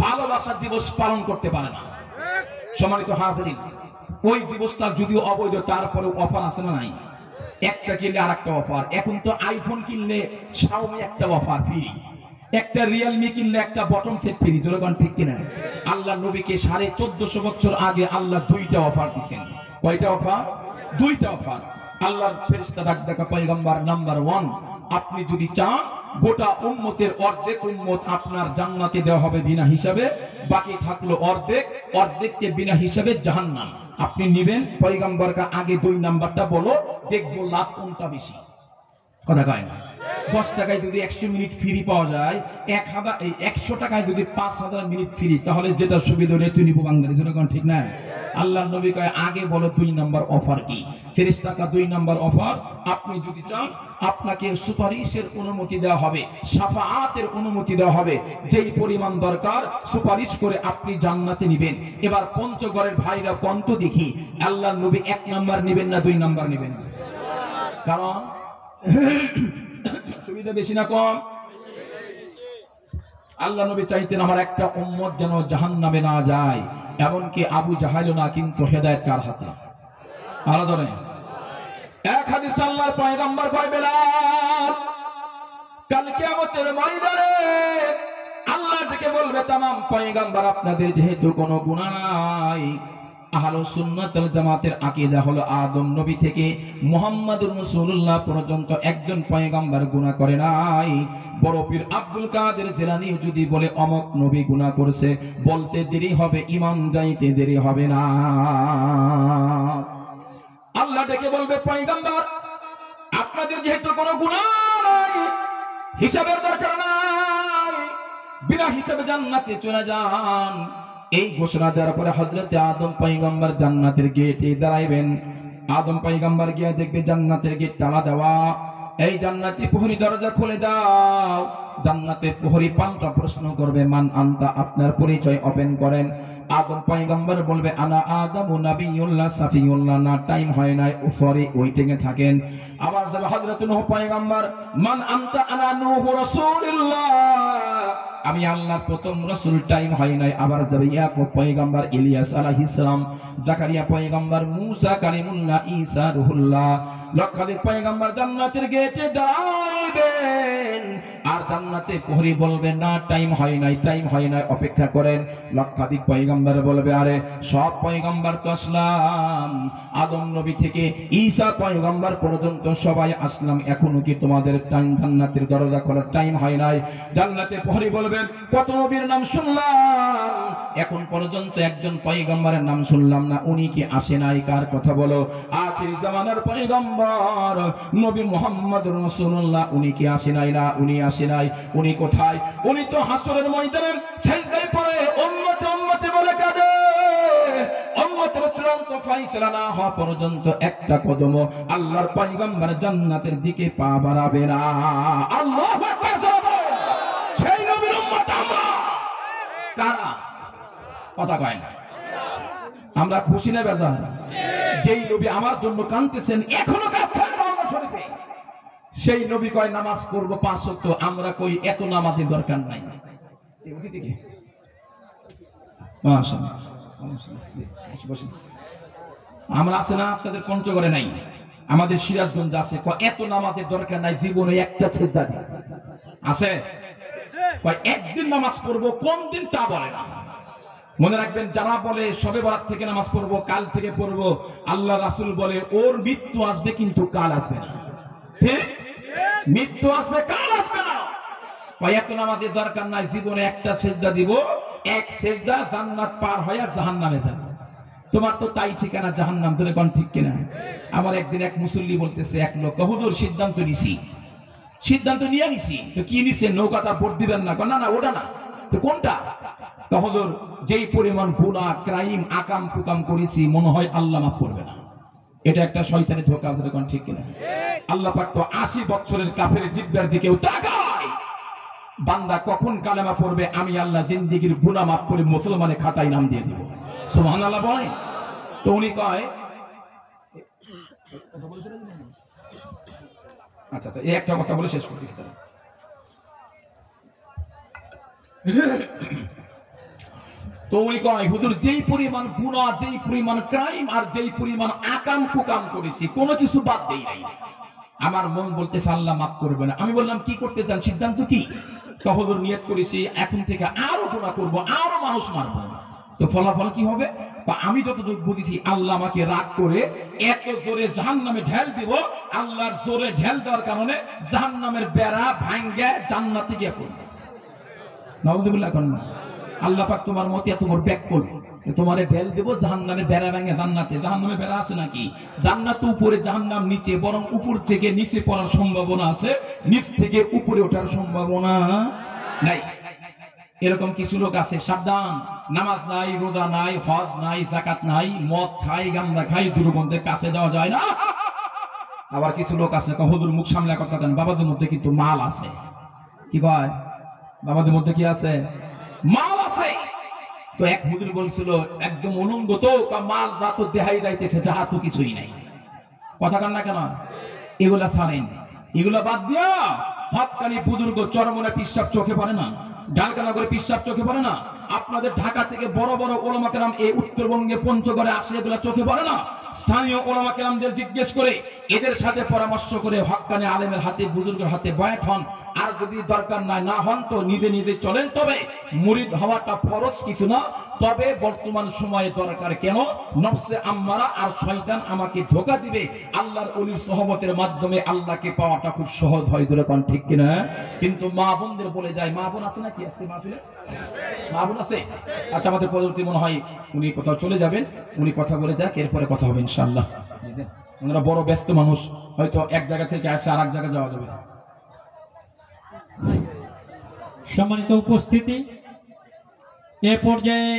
ভালোবাসা দিবস পালন করতে পারে না। সম্মানিত হাজিরিন, ওই দিবসটা যদিও অবৈধ, তারপরে অফার আছে না নাই? একটা কিনলে আর একটা অফার। এখন তো আইফোন কিনলে শাওমি একটা অফার ফ্রি, একটা রিয়েলমি কিনলে একটা বটম সেট ফ্রি। যেরকম ঠিক কিনা? আল্লাহ নবীকে 1450 বছর আগে আল্লাহ দুইটা অফার দিয়েছেন। কয়টা অফার? দুইটা অফার। আল্লাহর ফেরেশতা ডাক দেখা পয়গম্বর নাম্বার 1, আপনি যদি চান গোটা উম্মতের অর্ধেক উম্মত আপনার জান্নাতে দেওয়া হবে বিনা হিসাবে, বাকি থাকলো অর্ধেক, অর্ধেককে বিনা হিসাবে জাহান্নাম। আপনি নেবেন? পয়গম্বরকে আগে 2 নাম্বারটা বলো, দেখবো লাভ কোনটা বেশি। কথা কয় না? 10 টাকায় যদি 100 মিনিট ফ্রি পাওয়া যায়, 100 টাকায় যদি 5000 মিনিট ফ্রি, তাহলে যেটা সুবিধা হলে তুই নিবো বাঙালি। যেরকম ঠিক না? আল্লাহ নবী কয় আগে বলো 2 নাম্বার অফার কি? ফেরেশতাকে 2 নাম্বার অফার, আপনি যদি চান আপনাকে সুপারিশের অনুমতি দেওয়া হবে, শাফাআতের অনুমতি দেওয়া হবে, যেই পরিমাণ দরকার সুপারিশ করে আপনি জান্নাতে নেবেন। এবার পঞ্চগড়ের ভাইরা কন্ত দেখি, আল্লাহ নবী 1 নাম্বার নেবেন না 2 নাম্বার নেবেন? কারণ সুবিধা বেশি না কম? আল্লাহ নবী চাইতেন আমার একটা উম্মত যেন জাহান্নামে না যায়, এমনকি আবু জাহেলও না, কিন্তু হেদায়েত কার হাতে? আলাদা নেই। এক হাদিস আল্লাহর পয়গম্বর কয়, বেলাল কাল কিয়ামতের ময়দানে আল্লাহ থেকে বলবে, তামাম পয়গম্বর আপনাদের যেহেতু কোনো গুনাহ নাই, আহলুস সুন্নাত ওয়াল জামাতের আকীদা হলো আদম নবী থেকে মুহাম্মদুর রাসূলুল্লাহ পর্যন্ত একজন পয়গম্বর গুনাহ করে নাই। বড় পীর আব্দুল কাদের জিলানী যদি বলে অমক নবী গুনাহ করেছে, বলতে দেরি হবে, ঈমান যাইতে দেরি হবে না। আল্লাহ ডেকে বলবে, পয়গম্বর আপনাদের যেহেতু কোনো গুনাহ নাই, হিসাবের দরকার নাই, বিনা হিসাবে জান্নাতে চলে যান। এই ঘোষণা দেওয়ার পরে হযরত আদম পয়গম্বর জান্নাতের গেটে দাঁড়াইবেন। আদম পয়গম্বর গিয়ে দেখবে জান্নাতের গেট তালা দেওয়া। এই জান্নাতি প্রহরী দরজা খুলে দাও। জান্নাতের প্রহরী পাল্টা প্রশ্ন করবে, মান আনতা, আপনার পরিচয় ওপেন করেন। আদম পয়গম্বর বলবে, আনা আদমু নবিয়ুল্লাহ সাফিউল্লাহ, না টাইম হয় নাই, উপরে ওয়েটিং এ থাকেন। আবার যাবে হযরত নূহ পয়গম্বর, মান আনতা, আনা নূহ রাসূলুল্লাহ, আমি আল্লাহর প্রথম রাসূল, টাইম হয় নাই। আবার যাবে ইয়াকুব পয়গম্বর, ইলিয়াস আলাইহিস সালাম, জাকারিয়া পয়গম্বর, মুসা কালিমুল্লাহ, ঈসা রূহুল্লাহ। লক্ষাধিক পয়গম্বর জান্নাতের গেটে দাঁড়াইবেন, আর জান্নাতে প্রহরী বলবে, না টাইম হয় নাই, টাইম হয় নাই, অপেক্ষা করেন। লক্ষাধিক পয়গম্বর বলবে, আরে সব পয়গম্বর তো আসলাম, আদম নবী থেকে ঈসা পয়গম্বর পর্যন্ত সবাই আসলাম, এখনো কি তোমাদের টাইম জান্নাতের দরজা খোলার টাইম হয় নাই? জান্নাতে প্রহরী বলবেন, কত নবীর নাম শুনলাম, এখন পর্যন্ত একজন পয়গম্বরের নাম শুনলাম না, উনি কি আসে নাই? কার কথা বলো? আখির জামানার পয়গম্বর নবী মুহাম্মদুর রাসূলুল্লাহ, উনি কি আসে নাই? না, উনি আসে নাই। উনি কোথায়? উনি তো হাসরের ময়দানে সিজদায় পড়ে উম্মত উম্মত বলে কাঁদে। উম্মতের চূড়ান্ত ফয়সালা না হওয়া পর্যন্ত একটা কদম আল্লাহর পয়গম্বর জান্নাতের দিকে পা বাড়াবে না। আল্লাহু আকবার। সেই নবীর উম্মত আমরা। কারা? কথা কয় না। আমরা খুশি না বেজার? যেই নবী আমার জন্য কাঁদতেছেন, এখনো কাঁদছেন রওজা শরীফে। সেই নবী কয় নামাজ পড়বো 5 ওয়াক্ত, আমরা কই এত নামাজের দরকার নাই। আমরা আছে না আপনাদের পঞ্চগড়ে নাই, আমাদের সিরাজগঞ্জ আছে, এত নামাজের দরকার নাই, জীবনে একটা সেজদা দিই আছে, একদিন নামাজ পড়বো, কোন দিন তা বলে না। মনে রাখবেন, যারা বলে শবে বরাত থেকে নামাজ পড়বো, কাল থেকে পড়বো, আল্লাহ রাসূল বলে ওর মৃত্যু আসবে কিন্তু কাল আসবে না। ঠিক, মৃত্যু আসবে, কাল আসবে না। এত নামাজের দরকার নাই, জীবনে একটা সেজদা দিব, এক সেজদা জান্নাত পার হয়ে জাহান্নামে যাবে। তোমার তো তাই ঠিকানা জাহান্নাম, ধরে কোন ঠিক কিনা? আমার একদিন এক মুসল্লি বলতেছে, এক লোক, হুজুর সিদ্ধান্ত নিছি, সিদ্ধান্ত নিয়ে নিছি। তো কি নিছে? নৌকাটা ভোট দিবেন না? না না, ওটা না। তো কোনটা? তো হুজুর, যেই পরিমাণ গুনাহ ক্রাইম আকাম কুকাম করেছি, মনে হয় আল্লাহ মাফ করবে না। এটা একটা শয়তানি ধোঁকা, ধরে কোন ঠিক কিনা? আল্লাহ পাক তো 80 বছরের কাফের জিব্বার দিকেও তাকায়, বান্দা কখন কালেমা পড়বে আমি আল্লাহ জিন্দেগীর গুনাহ মাফ করে মুসলমানের খাতায় নাম দিয়ে দিব। সুবহানাল্লাহ বলে। তো উনি কয়, আচ্ছা এই একটা কথা বলে শেষ করতে। তো উনি কয়, হুজুর, যেই পরিমাণ গুনাহ, যেই পরিমাণ ক্রাইম আর যেই পরিমাণ আকাম কুকাম করেছি, কোনো কিছু বাদ দেই নাই, আমার মন বলতেছে আল্লাহ মাফ করবে না। আমি বললাম, কি করতে চান, সিদ্ধান্ত কি? তো হুজুর, নিয়ত করেছি এখন থেকে আরো গুনাহ করব, আরো মানুষ মারব। তো ফলাফল কি হবে? আমি যতটুকু বুঝেছি, আল্লাহ আমাকে রাগ করে এত জোরে জাহান্নামে ঢেল দিব, আল্লাহর জোরে ঢেল দেওয়ার কারণে জাহান্নামের বেড়া ভাঙ্গে জান্নাতে গিয়ে পড়বে। নাউযুবিল্লাহ। আল্লাহ পাক তোমার মতে এত বড় ব্যাককল, তোমারে ঢেল দেব জাহান্নামে বেড়া ভাঙে জান্নাতে। জাহান্নামে বেড়া আছে নাকি? জান্নাত উপরে, জাহান্নাম নিচে, বরং উপর থেকে নিচে পড়ার সম্ভাবনা আছে, নিচ থেকে উপরে ওঠার সম্ভাবনা নাই। এরকম কিছু লোক আছে, সাবধান, নামাজ নাই, রোজা নাই, হজ নাই, যাকাত নাই, মদ খাই, গাঁজা খাই, দুর্গন্ধের কাছে যাওয়া যায় না। আবার কিছু লোক আছে, হুজুর মুখ সামলে কথা দেন, বাবাদের মধ্যে কিন্তু মাল আছে। কি কয়? বাবাদের মধ্যে কি আছে? মাল আছে। তো এক হুজুর বলছিল, একদম উলঙ্গ, তো মাল যা তো দেহাই যাইতেছে, যাহা তো কিছুই নাই। কথা কান না কেন? এগুলা ছাড়েন, এগুলা বাদ দিয়া হকানি বুজুর্গ চরমনে পিশাব চোখে পড়ে না, ডালকানা করে পিশাব চোখে পড়ে না। আপনাদের ঢাকা থেকে বড় বড় ওলামা কেরাম এই উত্তরবঙ্গে পঞ্চগড়ে আসে, এগুলা চোখে পড়ে না। স্থানীয় ওলামা কেরামদের জিজ্ঞেস করে, এদের সাথে পরামর্শ করে হক্কানি আলেমের হাতে, বুজুর্গের হাতে বয়াত হন। আর যদি দরকার না হন তো নিজে নিজে চলেন। তবে মুরিদ হওয়াটা ফরজ কিছু না। তবে বর্তমান সময়ে দরকার কেন? নফসে আম্মারা আর শয়তান আমাকে ধোঁকা দিবে, আল্লাহর ওলির সহবতের মাধ্যমে আল্লাহকে পাওয়াটা খুব সহজ হয়। ধরে কোন ঠিক কিনা? কিন্তু মা বোনদের বলে যায়, মা বোন আছে নাকি আজকে মাহফিলে? মা বোন আছে? আচ্ছা, আমাদের পরবর্তী মনে হয় উনি কোথাও চলে যাবেন, উনি কথা বলে যাক, এরপরে কথা হবে ইনশাআল্লাহ। ওনারা বড় ব্যস্ত মানুষ, হয়তো এক জায়গা থেকে আসছে আর এক জায়গায় যাওয়া যাবে না। সম্মানিত উপস্থিতি, এ পর্যায়ে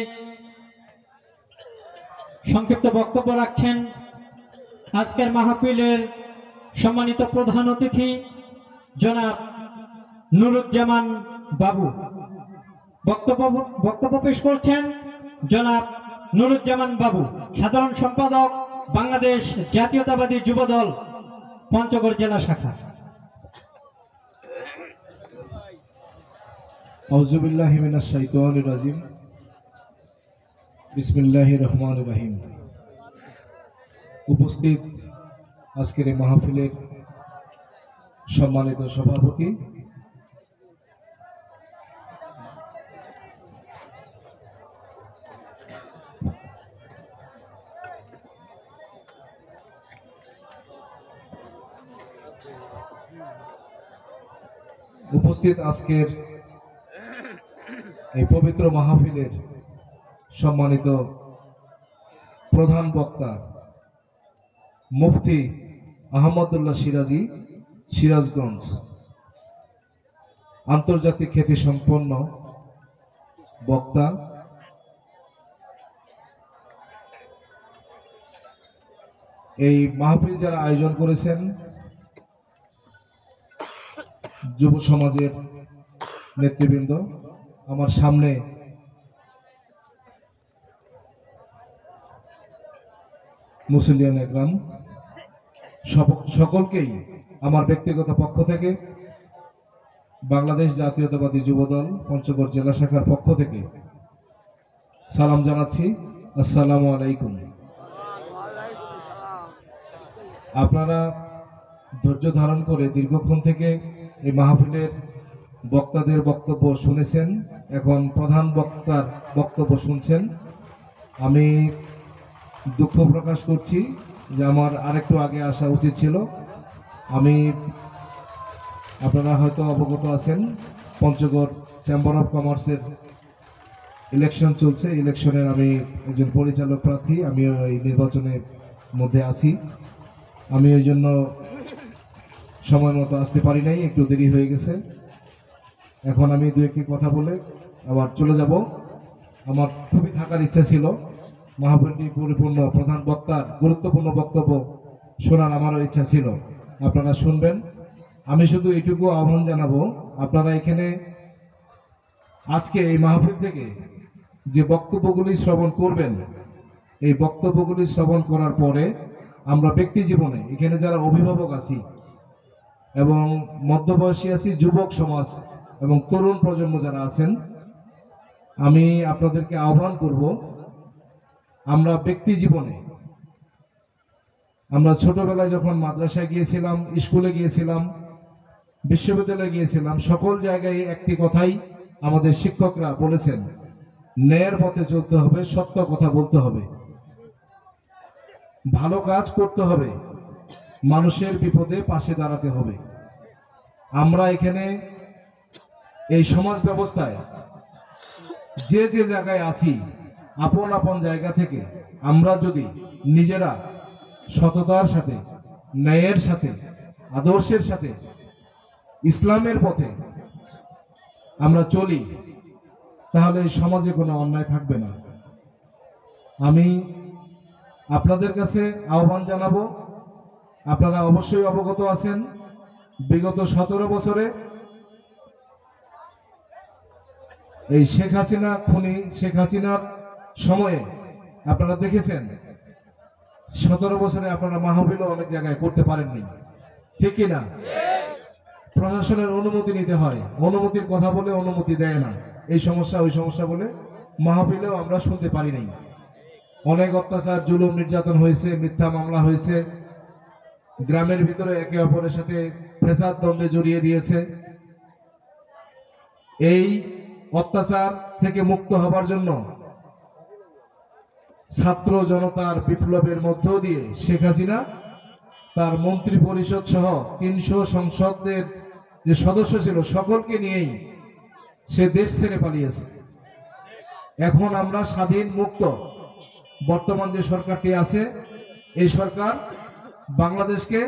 সংক্ষিপ্ত বক্তব্য রাখছেন আজকের মাহফিলের সম্মানিত প্রধান অতিথি জনাব নুরুজ্জামান বাবু। বক্তব্য পেশ করছেন জনাব নুরুজ্জামান বাবু, সাধারণ সম্পাদক, বাংলাদেশ জাতীয়তাবাদী যুবদল, পঞ্চগড় জেলা শাখা। আউযুবিল্লাহি মিনাশ শাইতানির রাজিম। বিসমিল্লাহির রহমানির রহিম। উপস্থিত আজকের এই মাহফিলের সম্মানিত সভাপতি, উপস্থিত আজকের এই পবিত্র মাহফিলের সম্মানিত প্রধান বক্তা মুফতি আহমদুল্লাহ সিরাজি, সিরাজগঞ্জ, আন্তর্জাতিক খ্যাতি সম্পন্ন বক্তা, এই মাহফিল যারা আয়োজন করেছেন, যুব সমাজের নেতৃবৃন্দ, আমার সামনে মুসলিয়ান একরাম, সকলকেই আমার ব্যক্তিগত পক্ষ থেকে বাংলাদেশ জাতীয়তাবাদী যুবদল পঞ্চগড় জেলা শাখার পক্ষ থেকে সালাম জানাচ্ছি। আসসালামু আলাইকুম। আপনারা ধৈর্য ধারণ করে দীর্ঘক্ষণ থেকে এই মাহফিলের বক্তাদের বক্তব্য শুনেছেন, এখন প্রধান বক্তার বক্তব্য শুনছেন। আমি দুঃখ প্রকাশ করছি যে আমার আরেকটু আগে আসা উচিত ছিল। আপনারা হয়তো অবগত আছেন, পঞ্চগড় চেম্বার অফ কমার্সের ইলেকশন চলছে। ইলেকশনের আমি একজন পরিচালক প্রার্থী, আমিও এই নির্বাচনের মধ্যে আছি। আমি ওই জন্য সময় মতো আসতে পারি নাই, একটু দেরি হয়ে গেছে। এখন আমি দু একটি কথা বলে আবার চলে যাব। আমার খুবই থাকার ইচ্ছা ছিল, মাহফিলটি পরিপূর্ণ প্রধান বক্তার গুরুত্বপূর্ণ বক্তব্য শোনার আমারও ইচ্ছা ছিল। আপনারা শুনবেন। আমি শুধু এইটুকু আহ্বান জানাবো, আপনারা এখানে আজকে এই মাহফিল থেকে যে বক্তব্যগুলি শ্রবণ করবেন, এই বক্তব্যগুলি শ্রবণ করার পরে আমরা ব্যক্তি জীবনে এখানে যারা অভিভাবক আছি এবং মধ্যবয়সী আছি, যুবক সমাজ এবং তরুণ প্রজন্ম যারা আছেন, আমি আপনাদেরকে আহ্বান করব, আমরা ব্যক্তি জীবনে, আমরা ছোটবেলায় যখন মাদ্রাসায় গিয়েছিলাম, স্কুলে গিয়েছিলাম, বিশ্ববিদ্যালয়ে গিয়েছিলাম, সকল জায়গায় একটি কথাই আমাদের শিক্ষকরা বলেছেন, ন্যায়ের পথে চলতে হবে, সত্য কথা বলতে হবে, ভালো কাজ করতে হবে, মানুষের বিপদে পাশে দাঁড়াতে হবে। আমরা এখানে এই সমাজ ব্যবস্থায় যে যে জায়গায় আছি, আপন আপন জায়গা থেকে আমরা যদি নিজেরা সততার সাথে, ন্যায়ের সাথে, আদর্শের সাথে, ইসলামের পথে আমরা চলি, তাহলে এই সমাজে কোনো অন্যায় থাকবে না। আমি আপনাদের কাছে আহ্বান জানাবো, আপনারা অবশ্যই অবগত আছেন, বিগত 17 বছরে এই শেখ হাসিনা খুনি, শেখ হাসিনার সময়ে আপনারা দেখেছেন 17 বছরে আপনারা মাহফিলও অনেক জায়গায় করতে পারেননি, ঠিক কিনা? প্রশাসনের অনুমতি নিতে হয়, অনুমতির কথা বলে অনুমতি দেয় না, এই সমস্যা ওই সমস্যা বলে মাহফিলেও আমরা শুনতে পারি নাই। অনেক অত্যাচার, জুলুম, নির্যাতন হয়েছে, মিথ্যা মামলা হয়েছে, গ্রামের ভিতরে একে অপরের সাথে ফেসাদ দ্বন্দ্বে জড়িয়ে দিয়েছে। এই অত্যাচার থেকে মুক্ত হবার জন্য ছাত্র জনতার বিপ্লবের মধ্য দিয়ে শেখ হাসিনা তার মন্ত্রী পরিষদ সহ 300 সংসদের যে সদস্য ছিল সকলকে নিয়েই সে দেশ ছেড়ে পালিয়েছে। এখন আমরা স্বাধীন মুক্ত। বর্তমান যে সরকারটি আছে, এই সরকার বাংলাদেশকে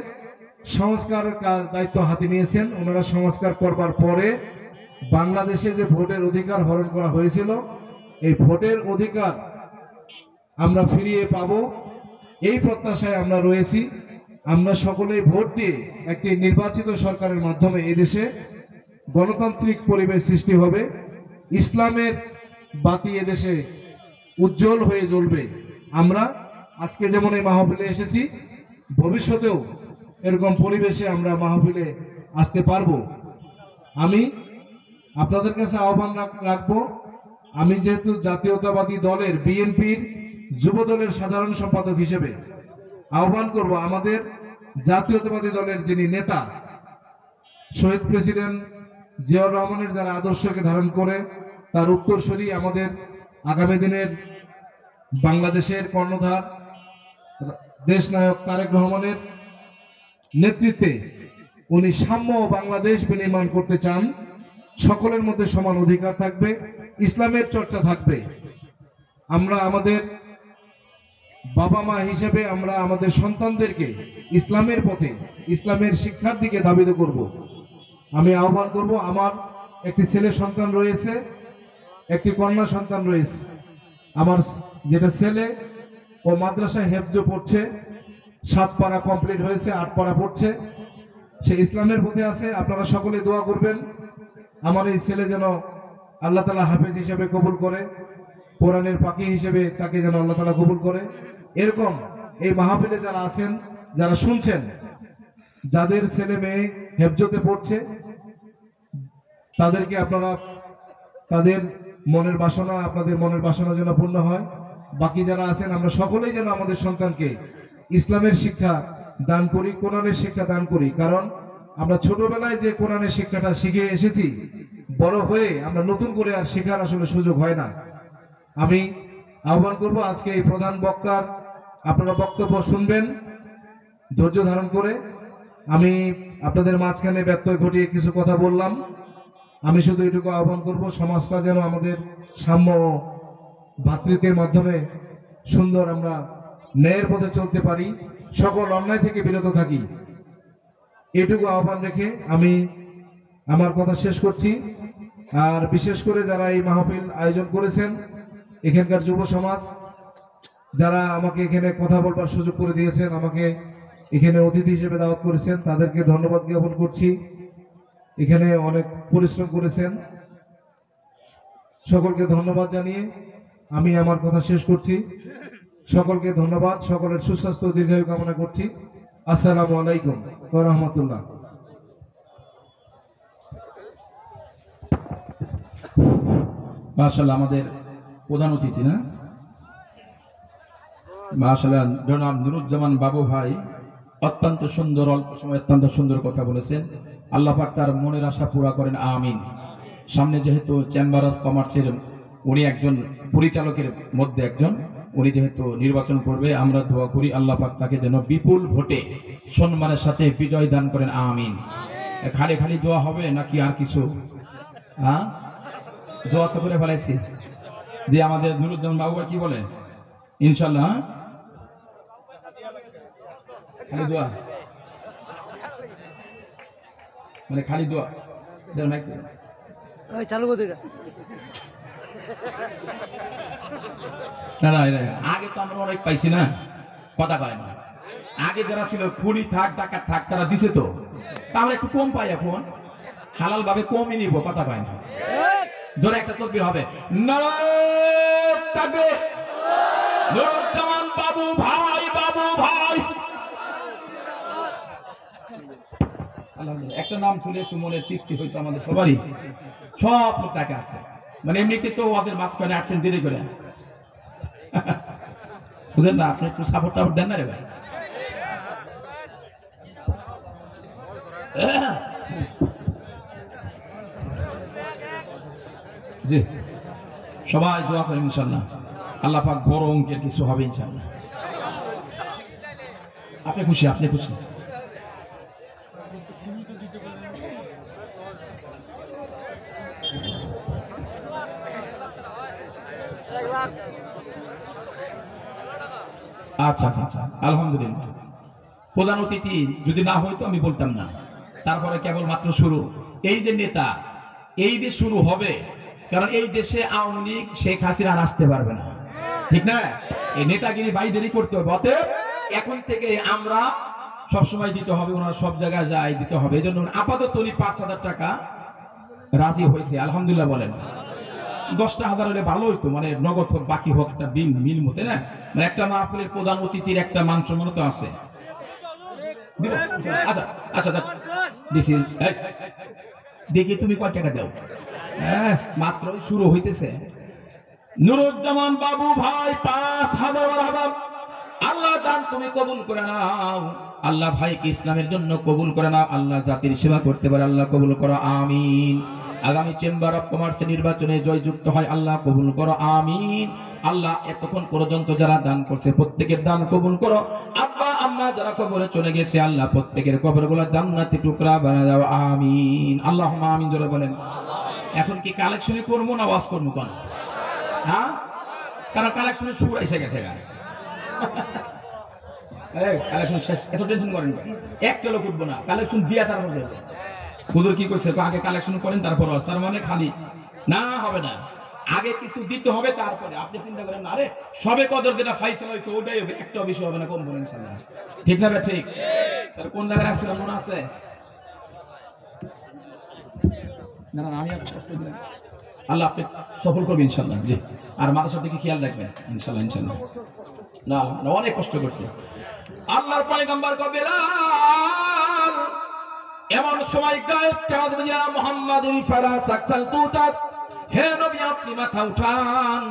সংস্কারের দায়িত্ব হাতে নিয়েছেন। ওনারা সংস্কার করবার পরে বাংলাদেশে যে ভোটের অধিকার হরণ করা হয়েছিল, এই ভোটের অধিকার আমরা ফিরিয়ে পাবো, এই প্রত্যাশায় আমরা রয়েছি। আমরা সকলেই ভোট দিয়ে একটি নির্বাচিত সরকারের মাধ্যমে এদেশে গণতান্ত্রিক পরিবেশ সৃষ্টি হবে, ইসলামের বাতি এদেশে উজ্জ্বল হয়ে জ্বলবে। আমরা আজকে যেমন এই মাহফিলে এসেছি, ভবিষ্যতেও এরকম পরিবেশে আমরা মাহফিলে আসতে পারবো। আমি আপনাদের কাছে আহ্বান রাখবো, আমি যেহেতু জাতীয়তাবাদী দলের বিএনপির যুব দলের সাধারণ সম্পাদক হিসেবে আহ্বান করব, আমাদের জাতীয়তাবাদী দলের যিনি নেতা, শহীদ প্রেসিডেন্ট জিয়াউর রহমানের যারা আদর্শকে ধারণ করে তার উত্তরসূরি, আমাদের আগামী দিনের বাংলাদেশের কর্ণধার দেশ নায়ক তারেক রহমানের নেতৃত্বে উনি সাম্য বাংলাদেশ বিনির্মাণ করতে চান। সকলের মধ্যে সমান অধিকার থাকবে, ইসলামের চর্চা থাকবে। আমরা আমাদের বাবা মা হিসেবে আমরা আমাদের সন্তানদেরকে ইসলামের পথে, ইসলামের শিক্ষার দিকে ধাবিত করব। আমি আহ্বান করব, আমার একটি ছেলে সন্তান রয়েছে, একটি কন্যা সন্তান রয়েছে। আমার যেটা ছেলে, ও মাদ্রাসায় হেফজ পড়ছে, 7 পারা কমপ্লিট হয়েছে, 8 পারা পড়ছে, সে ইসলামের পথে আছে। আপনারা সকলে দোয়া করবেন আমার এই ছেলে যেন আল্লাহ তাআলা হাফেজ হিসেবে কবুল করে, কোরআনের পাখি হিসেবে তাকে যেন আল্লাহ তাআলা কবুল করে। এরকম এই মাহফিলে যারা আছেন, যারা শুনছেন, যাদের ছেলে মেয়ে হেফজতে পড়ছে তাদেরকে আপনারা তাদের মনের বাসনা, আপনাদের মনের বাসনা যেন পূর্ণ হয়। বাকি যারা আছেন আমরা সকলেই যেন আমাদের সন্তানকে ইসলামের শিক্ষা দান করি, কোরআনের শিক্ষা দান করি। কারণ আমরা ছোটবেলায় যে কোরআনের শিক্ষাটা শিখে এসেছি, বড় হয়ে আমরা নতুন করে আর শেখার আসলে সুযোগ হয় না। আমি আহ্বান করব আজকে এই প্রধান বক্তার আপনারা বক্তব্য শুনবেন ধৈর্য ধারণ করে। আমি আপনাদের মাঝখানে ব্যত্যয় ঘটিয়ে কিছু কথা বললাম। আমি শুধু এটুকু আহ্বান করব, সমাজটা যেন আমাদের সাম্য ও ভ্রাতৃত্বের মাধ্যমে সুন্দর আমরা ন্যায়ের পথে চলতে পারি, সকল অন্যায় থেকে বিরত থাকি, এটুকু আহ্বান রেখে আমি আমার কথা শেষ করছি। আর বিশেষ করে যারা এই মাহফিল আয়োজন করেছেন, এখানকার যুব সমাজ যারা আমাকে এখানে কথা বলবার সুযোগ করে দিয়েছেন, আমাকে এখানে অতিথি হিসেবে দাওয়াত করেছেন, তাদেরকে ধন্যবাদ জ্ঞাপন করছি। এখানে অনেক পরিশ্রম করেছেন, সকলকে ধন্যবাদ জানিয়ে আমি আমার কথা শেষ করছি। সকলকে ধন্যবাদ, সকলের সুস্বাস্থ্য ও দীর্ঘায়ু কামনা করছি। আসসালামু আলাইকুম ওয়া রাহমাতুল্লাহ। মাশাআল্লাহ, আমাদের প্রধান অতিথি না, মাশাআল্লাহ জনাব নুরুজ্জামান বাবু ভাই অত্যন্ত সুন্দর, অল্প সময় অত্যন্ত সুন্দর কথা বলেছেন। আল্লাহ পাক তার মনের আশা পুরা করেন, আমিন। সামনে যেহেতু চেম্বার অফ কমার্সের উনি একজন পরিচালকের মধ্যে একজন, উনি যেহেতু নির্বাচন করবে, আমরা দোয়া করি আল্লাহ পাক তাকে যেন বিপুল ভোটে সম্মানের সাথে বিজয় দান করেন, আমিন। খালি খালি দোয়া হবে নাকি আর কিছু? হ্যাঁ, দোয়া তো করে ফেলাইছি যে আমাদের নুরুজ্জামান বাবু কি বলে, ইনশাল্লাহ। খালি দোয়া মানে খালি দোয়া চালু করে না না, আগে তো আমরা অনেক পাইছি না, কথা কয় না। আগে যারা ছিল খুনি থাক ডাকাত থাক তারা দিছে, তো আমরা একটু কম পাই এখন, হালাল ভাবে কমই নিব, কথা কয় না। জোরে একটা তাকবীর হবে, নারায়ে তাকবীর। নুরুজ্জামান বাবু ভাই, বাবু ভাই, একটা নাম শুনে একটু মনে তৃপ্তি হইতো আমাদের সবারই, সব লোক তাকে আছে। মানে এমনিতে তো ওদের মাঝখানে আসছেন দেরি করে, বুঝলেন না? আপনি একটু সাপোর্ট টাপোর্ট দেন না রে ভাই। জি, সবাই দোয়া করেন ইনশাল্লাহ, আল্লাহ পাক বড় অঙ্কের কিছু হবে ইনশাল্লাহ। আপনি খুশি? আপনি খুশি? আচ্ছা আচ্ছা আচ্ছা, আলহামদুলিল্লাহ। প্রধান অতিথি যদি না হইতো আমি বলতাম না। তারপরে কেবল মাত্র শুরু। এই যে নেতা, এই যে শুরু হবে, কারণ এই দেশে আওয়ামী লীগ শেখ হাসিনা আসতে পারবে না, ঠিক না? এই নেতাগিরি বাইদেরই করতে হবে। অতএব এখন থেকে আমরা সবসময় দিতে হবে, ওনারা সব জায়গায় যায় দিতে হবে। এই জন্য আপাতত উনি ৫,০০০ টাকা রাজি হয়েছে, আলহামদুলিল্লাহ বলেন। ১০,০০০ হলে ভালো হইতো, মানে নগদ হোক বাকি হোক, একটা বিল মিল মতে না, মানে একটা মাহফিলের প্রধান অতিথির একটা মান সম্মান তো আছে। আচ্ছা আচ্ছা, দেখি তুমি কয় টাকা দাও? হ্যাঁ, মাত্র শুরু হইতেছে। নুরুজ্জামান বাবু ভাই ৫,০০০ আল্লাহ দান তুমি কবুল করে নাও। আল্লাহ ভাইকে ইসলামের জন্য কবুল করে নাও। আল্লাহ জাতির সেবা করতে পারে, আল্লাহ কবুল করো, আমিন। আগামী চেম্বার অফ কমার্স নির্বাচনে জয়যুক্ত হয়, আল্লাহ কবুল করো, আমিন। আল্লাহ এতক্ষণ পর্যন্ত যারা দান করছে প্রত্যেকের দান কবুল করো। আব্বা আম্মা যারা কবরে চলে গেছে, আল্লাহ প্রত্যেকের কবরগুলো জান্নাতি টুকরা বানায় দাও, আমিন। আল্লাহুম্মা আমিন জোরে বলেন। এখন কি কালেকশনে করবো না ওয়াজ করবো? কোন? হ্যাঁ, কারণ কালেকশনের সুর এসে গেছে। কালেকশন শেষ, এত টেনশন করেন, একটা লোক উঠবো না, কালেকশন দিয়া তার মধ্যে। হুজুর কি করছে, আগে কালেকশন করেন তারপর ওয়াজ, তার মানে খালি না হবে না, আগে কিছু দিতে হবে তারপরে। আপনি চিন্তা করেন, আরে সবে কদর যেটা ফাইছিল হয়েছে ওটাই হবে, একটা বিষয় হবে না, কম বলেন ইনশাআল্লাহ, ঠিক না? ঠিক। তার কোন জায়গায় আসছিলাম মনে আছে? না না, আমি আর কষ্ট দিলাম। আল্লাহ আপনি সফল করবেন ইনশাল্লাহ। জি, আর মাদ্রাসার দিকে খেয়াল রাখবেন ইনশাল্লাহ। ইনশাল্লাহ না আলহামদুলিল্লাহ, অনেক কষ্ট করছে আল্লাহর পয়গম্বর বেলাল। এমন সময় গায়েব তেমন মুহাম্মাদুল ফারাস আকসাল তুতাত, হে নবী আপনি মাথা উঠান,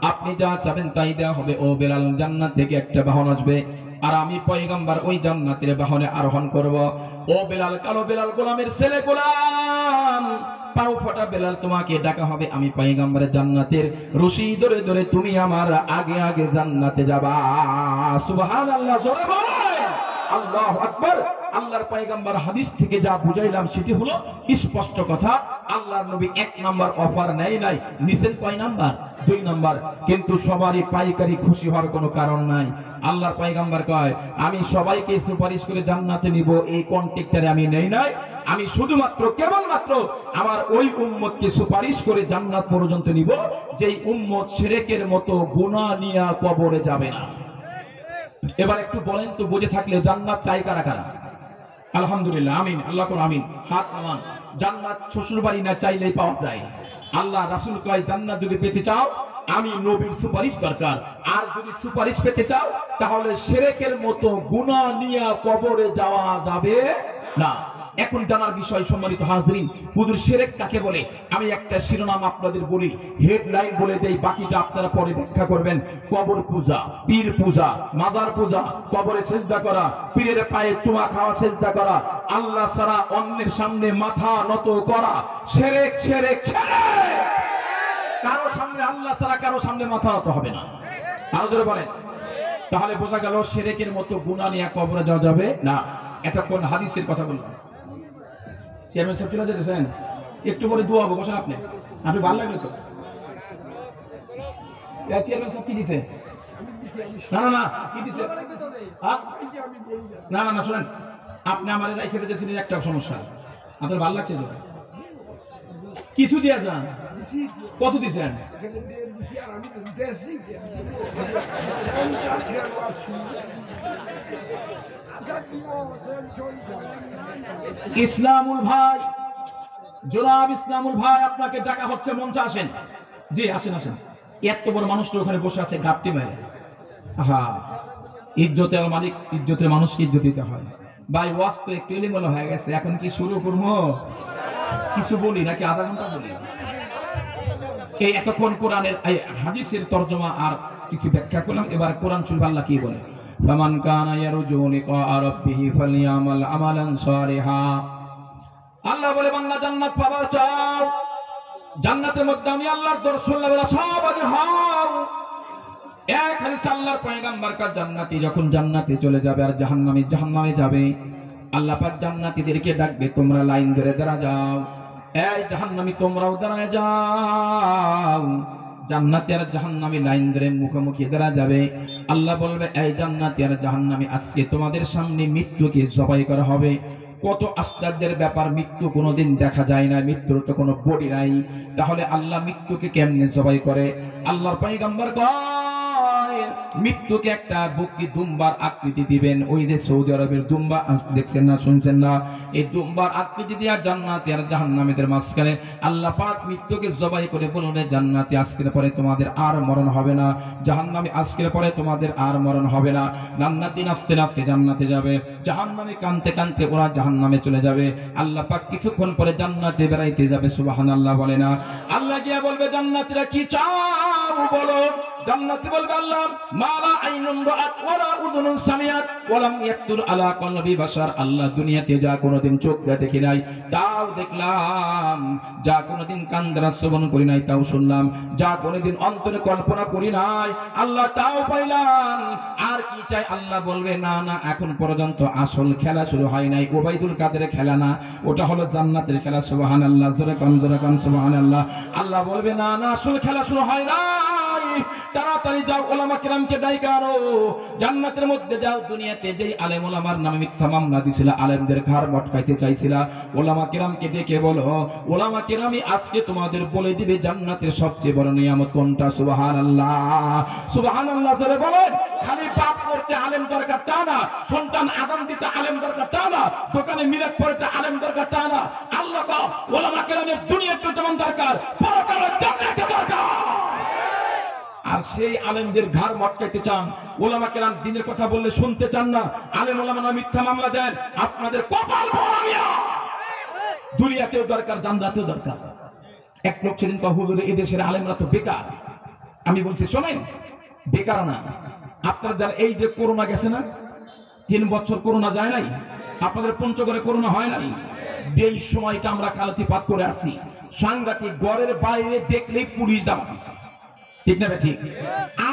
আপনি যা চাবেন তাই দেওয়া হবে। ও বেলাল, জান্নাত থেকে একটা বাহন আসবে আর আমি পয়গম্বর ওই জান্নাতের বাহনে আরোহণ করব। ও বেলাল, কালো বেলাল গোলামের ছেলে গোলাম, পাও ফাটা বেলাল, তোমাকে ডাকা হবে। আমি পয়গম্বরের জান্নাতের রশি ধরে ধরে তুমি আমার আগে আগে জান্নাতে যাবা। সুবহানাল্লাহ, জোরে বলেন আল্লাহু আকবার। আল্লাহর পয়গম্বর হাদিস থেকে যা বুঝাইলাম সেটি হলো স্পষ্ট কথা। আল্লাহর নবী 1 নাম্বার অফার নাই নিছেন কয় নাম্বার? 2 নাম্বার। কিন্তু সবারই পাইকারি খুশি হওয়ার কোনো কারণ নাই। আল্লাহর পয়গম্বর কয় আমি সবাইকে সুপারিশ করে জান্নাতে নিব, এই কন্ট্রাক্টরে আমি নেই নাই। আমি শুধুমাত্র কেবলমাত্র আমার ওই উম্মতকে সুপারিশ করে জান্নাত পর্যন্ত নিব যেই উম্মত শিরকের মতো গুনাহ নিয়ে কবরে যাবে না। এবার একটু বলেন তো, বুঝে থাকলে জান্নাত চাই কারা কারা? আলহামদুলিল্লাহ, আমিন, আল্লাহ কোন আমিন, হাত নামান। জান্নাত শ্বশুর বাড়ি না চাইলেই পাওয়া যায়। আল্লাহ রাসূল কয় জান্নাত যদি পেতে চাও আমি নবীর সুপারিশ দরকার, আর যদি সুপারিশ পেতে চাও তাহলে শিরকের মতো গুনাহ নিয়ে কবরে যাওয়া যাবে না। এখন জানার বিষয় সম্মানিত হাজরিন, হুজুর শিরক কাকে বলে? আমি একটা শিরোনাম আপনাদের বলি, হেডলাইন বলে দেই, বাকিটা আপনারা পরে ব্যাখ্যা করবেন। কবর পূজা, পীর পূজা, মাজার পূজা, কবরে সিজদা করা, পীরের পায়ে চুমা খাওয়া, সিজদা করা, আল্লাহ ছাড়া অন্যের সামনে মাথা নত করা, শিরক শিরক শিরক। কারো সামনে আল্লাহ ছাড়া কারো সামনে মাথা নত হবে না। আরো জোরে বলেন। তাহলে বোঝা গেল শিরকের মতো গুনাহ নিয়ে কবরে যাওয়া যাবে না। এটা কোন হাদিসের কথা বললাম? চেয়ারম্যান সাহেব চলে যেতেছেন, একটু পরে দোয়া হবে, বসেন আপনি। আপনি ভালো লাগলো তো? চেয়ারম্যান সাহেব কি দিছে? না না না, কি দিছে? না না না, শোনেন, আপনি আমার রাইখে দিয়েছেন, একটা সমস্যা। আপনার ভালো লাগছে তো? কিছু দিয়ে যান। কত দিছেন? ইসলামুল ভাই, জনাব ইসলামুল ভাই, আপনাকে ডাকা হচ্ছে, মঞ্চে আসেন। জি আসেন আসেন। এত বড় মানুষটা ওখানে বসে আছে গাপটি মেরে। হ্যাঁ, ইজ্জতের মালিক, ইজ্জতের মানুষকে ইজ্জত দিতে হয়। ভাই ওয়াজ তো একটু এলোমেলো হয়ে গেছে, এখন কি শুরু করবো? কিছু বলি নাকি আধা ঘন্টা বলি? এই এতক্ষণ কোরআনের হাদিসের তরজমা আর কিছু ব্যাখ্যা করলাম। এবার কোরআন শরীফ আল্লাহ কি বলে? ফামান কানা ইয়ারজু লিকা রাব্বিহি ফালইয়ামাল আমালান সালিহা। আল্লাহ বলে বান্দা জান্নাত পাবার চাও, জান্নাতের মধ্যে আমি আল্লাহর দর্শন লাভের আশাবাদী হও। এক হাদিস আল্লাহর পয়গম্বর কা জান্নাতি যখন জান্নাতে চলে যাবে আর জাহান্নামী জাহান্নামে যাবে, আল্লাহ পাক জান্নাতীদেরকে ডাকবে, তোমরা লাইন ধরে দাঁড়া যাও। এই জাহান্নামী তোমরাও দাঁড়ায় যাও। জান্নাতি আর জাহান্নামী লাইন ধরে মুখোমুখি দাঁড়া যাবে। আল্লাহ বলবে, এই জান্নাতি আর জাহান্নামী, আজকে তোমাদের সামনে মৃত্যুকে জবাই করা হবে। কত আশ্চর্যের ব্যাপার, মৃত্যু কোনোদিন দেখা যায় না, মৃত্যুর তো কোনো বডি নাই। তাহলে আল্লাহ মৃত্যুকে কেমনে জবাই করে? আল্লাহর পয়গম্বর কয় মৃত্যুকে একটা বুকি দুম্বার আকৃতি দিবেন। ওই যে সৌদি আরবের দুম্বা দেখছেন না, শুনছেন না? এই দুম্বার আকৃতি দিয়া জান্নাতি আর জাহান্নামীদের মাঝখানে আল্লাহ পাক মৃত্যুকে জবাই করে বলবে, জান্নাতি আজকের পরে তোমাদের আর মরণ হবে না, জাহান্নামী আজকের পরে তোমাদের আর মরণ হবে না। জান্নাতি নাচতে নাচতে জান্নাতে যাবে, জাহান্নামী কাঁদতে কাঁদতে ওরা জাহান্নামে চলে যাবে। আল্লাহ পাক কিছুক্ষণ পরে জান্নাতে বেড়াইতে যাবে। সুবহানাল্লাহ বলে না? আল্লাহ গিয়া বলবে, জান্নাতীরা কি চাও বলো? জান্নাতি বলবে, আল্লাহ মালা আইনুন রাআত ওয়ালা উযুনুন সামিআত ওয়ালাম ইয়াকতুর আলা কলবি বাশার। আল্লাহ দুনিয়াতে যা কোনোদিন চোখ দেখি নাই তাও দেখলাম, যা কোনোদিন কান দ্বারা শ্রবণ করি নাই তাও শুনলাম, যা কোনোদিন অন্তরে কল্পনা করি নাই আল্লাহ তাও পাইলাম। আর কি চাই? আল্লাহ বলবে, না না, এখন পর্যন্ত আসল খেলা শুরু হয় নাই। ওবাইদুল কাদেরের খেলা না, ওটা হলো জান্নাতের খেলা। সুবহানাল্লাহ, জোরে কান সুবহানাল্লাহ। আল্লাহ বলবে, না না, আসল খেলা শুরু হয় নাই। তাড়াতাড়ি যাও ওলামা কিরামকে ডাইকা আনো, জান্নাতের মধ্যে যাও। দুনিয়াতে যেই আলেম ওলামার নামে মিথ্যা মামলা দিছিল, আলেমদের ঘাড় মটকাইতে চাইছিল, ওলামা কিরামকে ডেকে বলো, ওলামা কিরামই আজকে তোমাদের বলে দিবে জান্নাতের সবচেয়ে বড় নিয়ামত কোনটা। সুবহানাল্লাহ, সুবহানাল্লাহ জোরে বলেন। খালি পাপ করতে আলেম দরকার তা না, সন্তান আযান দিতে আলেম দরকার তা না, দোকানে মিলাদ পড়তে আলেম দরকার তা না। আল্লাহ কো ওলামা কিরামের দুনিয়াতে যেমন দরকার, পরকালে জান্নাতে দরকার। আর সেই আলেমদের ঘাড় মটকাইতে চান, ওলামা কেরাম দ্বীনের কথা বললে শুনতে চান না, আলেম ওলামারা মিথ্যা মামলা দেন, আপনাদের কপাল পোড়া মিয়া। দুনিয়াতেও দরকার, জান্নাতেও দরকার। এক লোক সেদিন কয়, হুজুর এই দেশের আলেমরা তো বেকার। আমি বলছি শোনেন, বেকার না, আপনারা যারা এই যে করোনা গেছে না, 3 বছর করোনা যায় নাই, আপনাদের পঞ্চগড়ে করোনা হয় নাই, এই সময়টা আমরা কালাতিপাত করে আসছি, সাংঘাতিক। ঘরের বাইরে দেখলেই পুলিশ দাবা দিছে, ঠিক না ঠিক?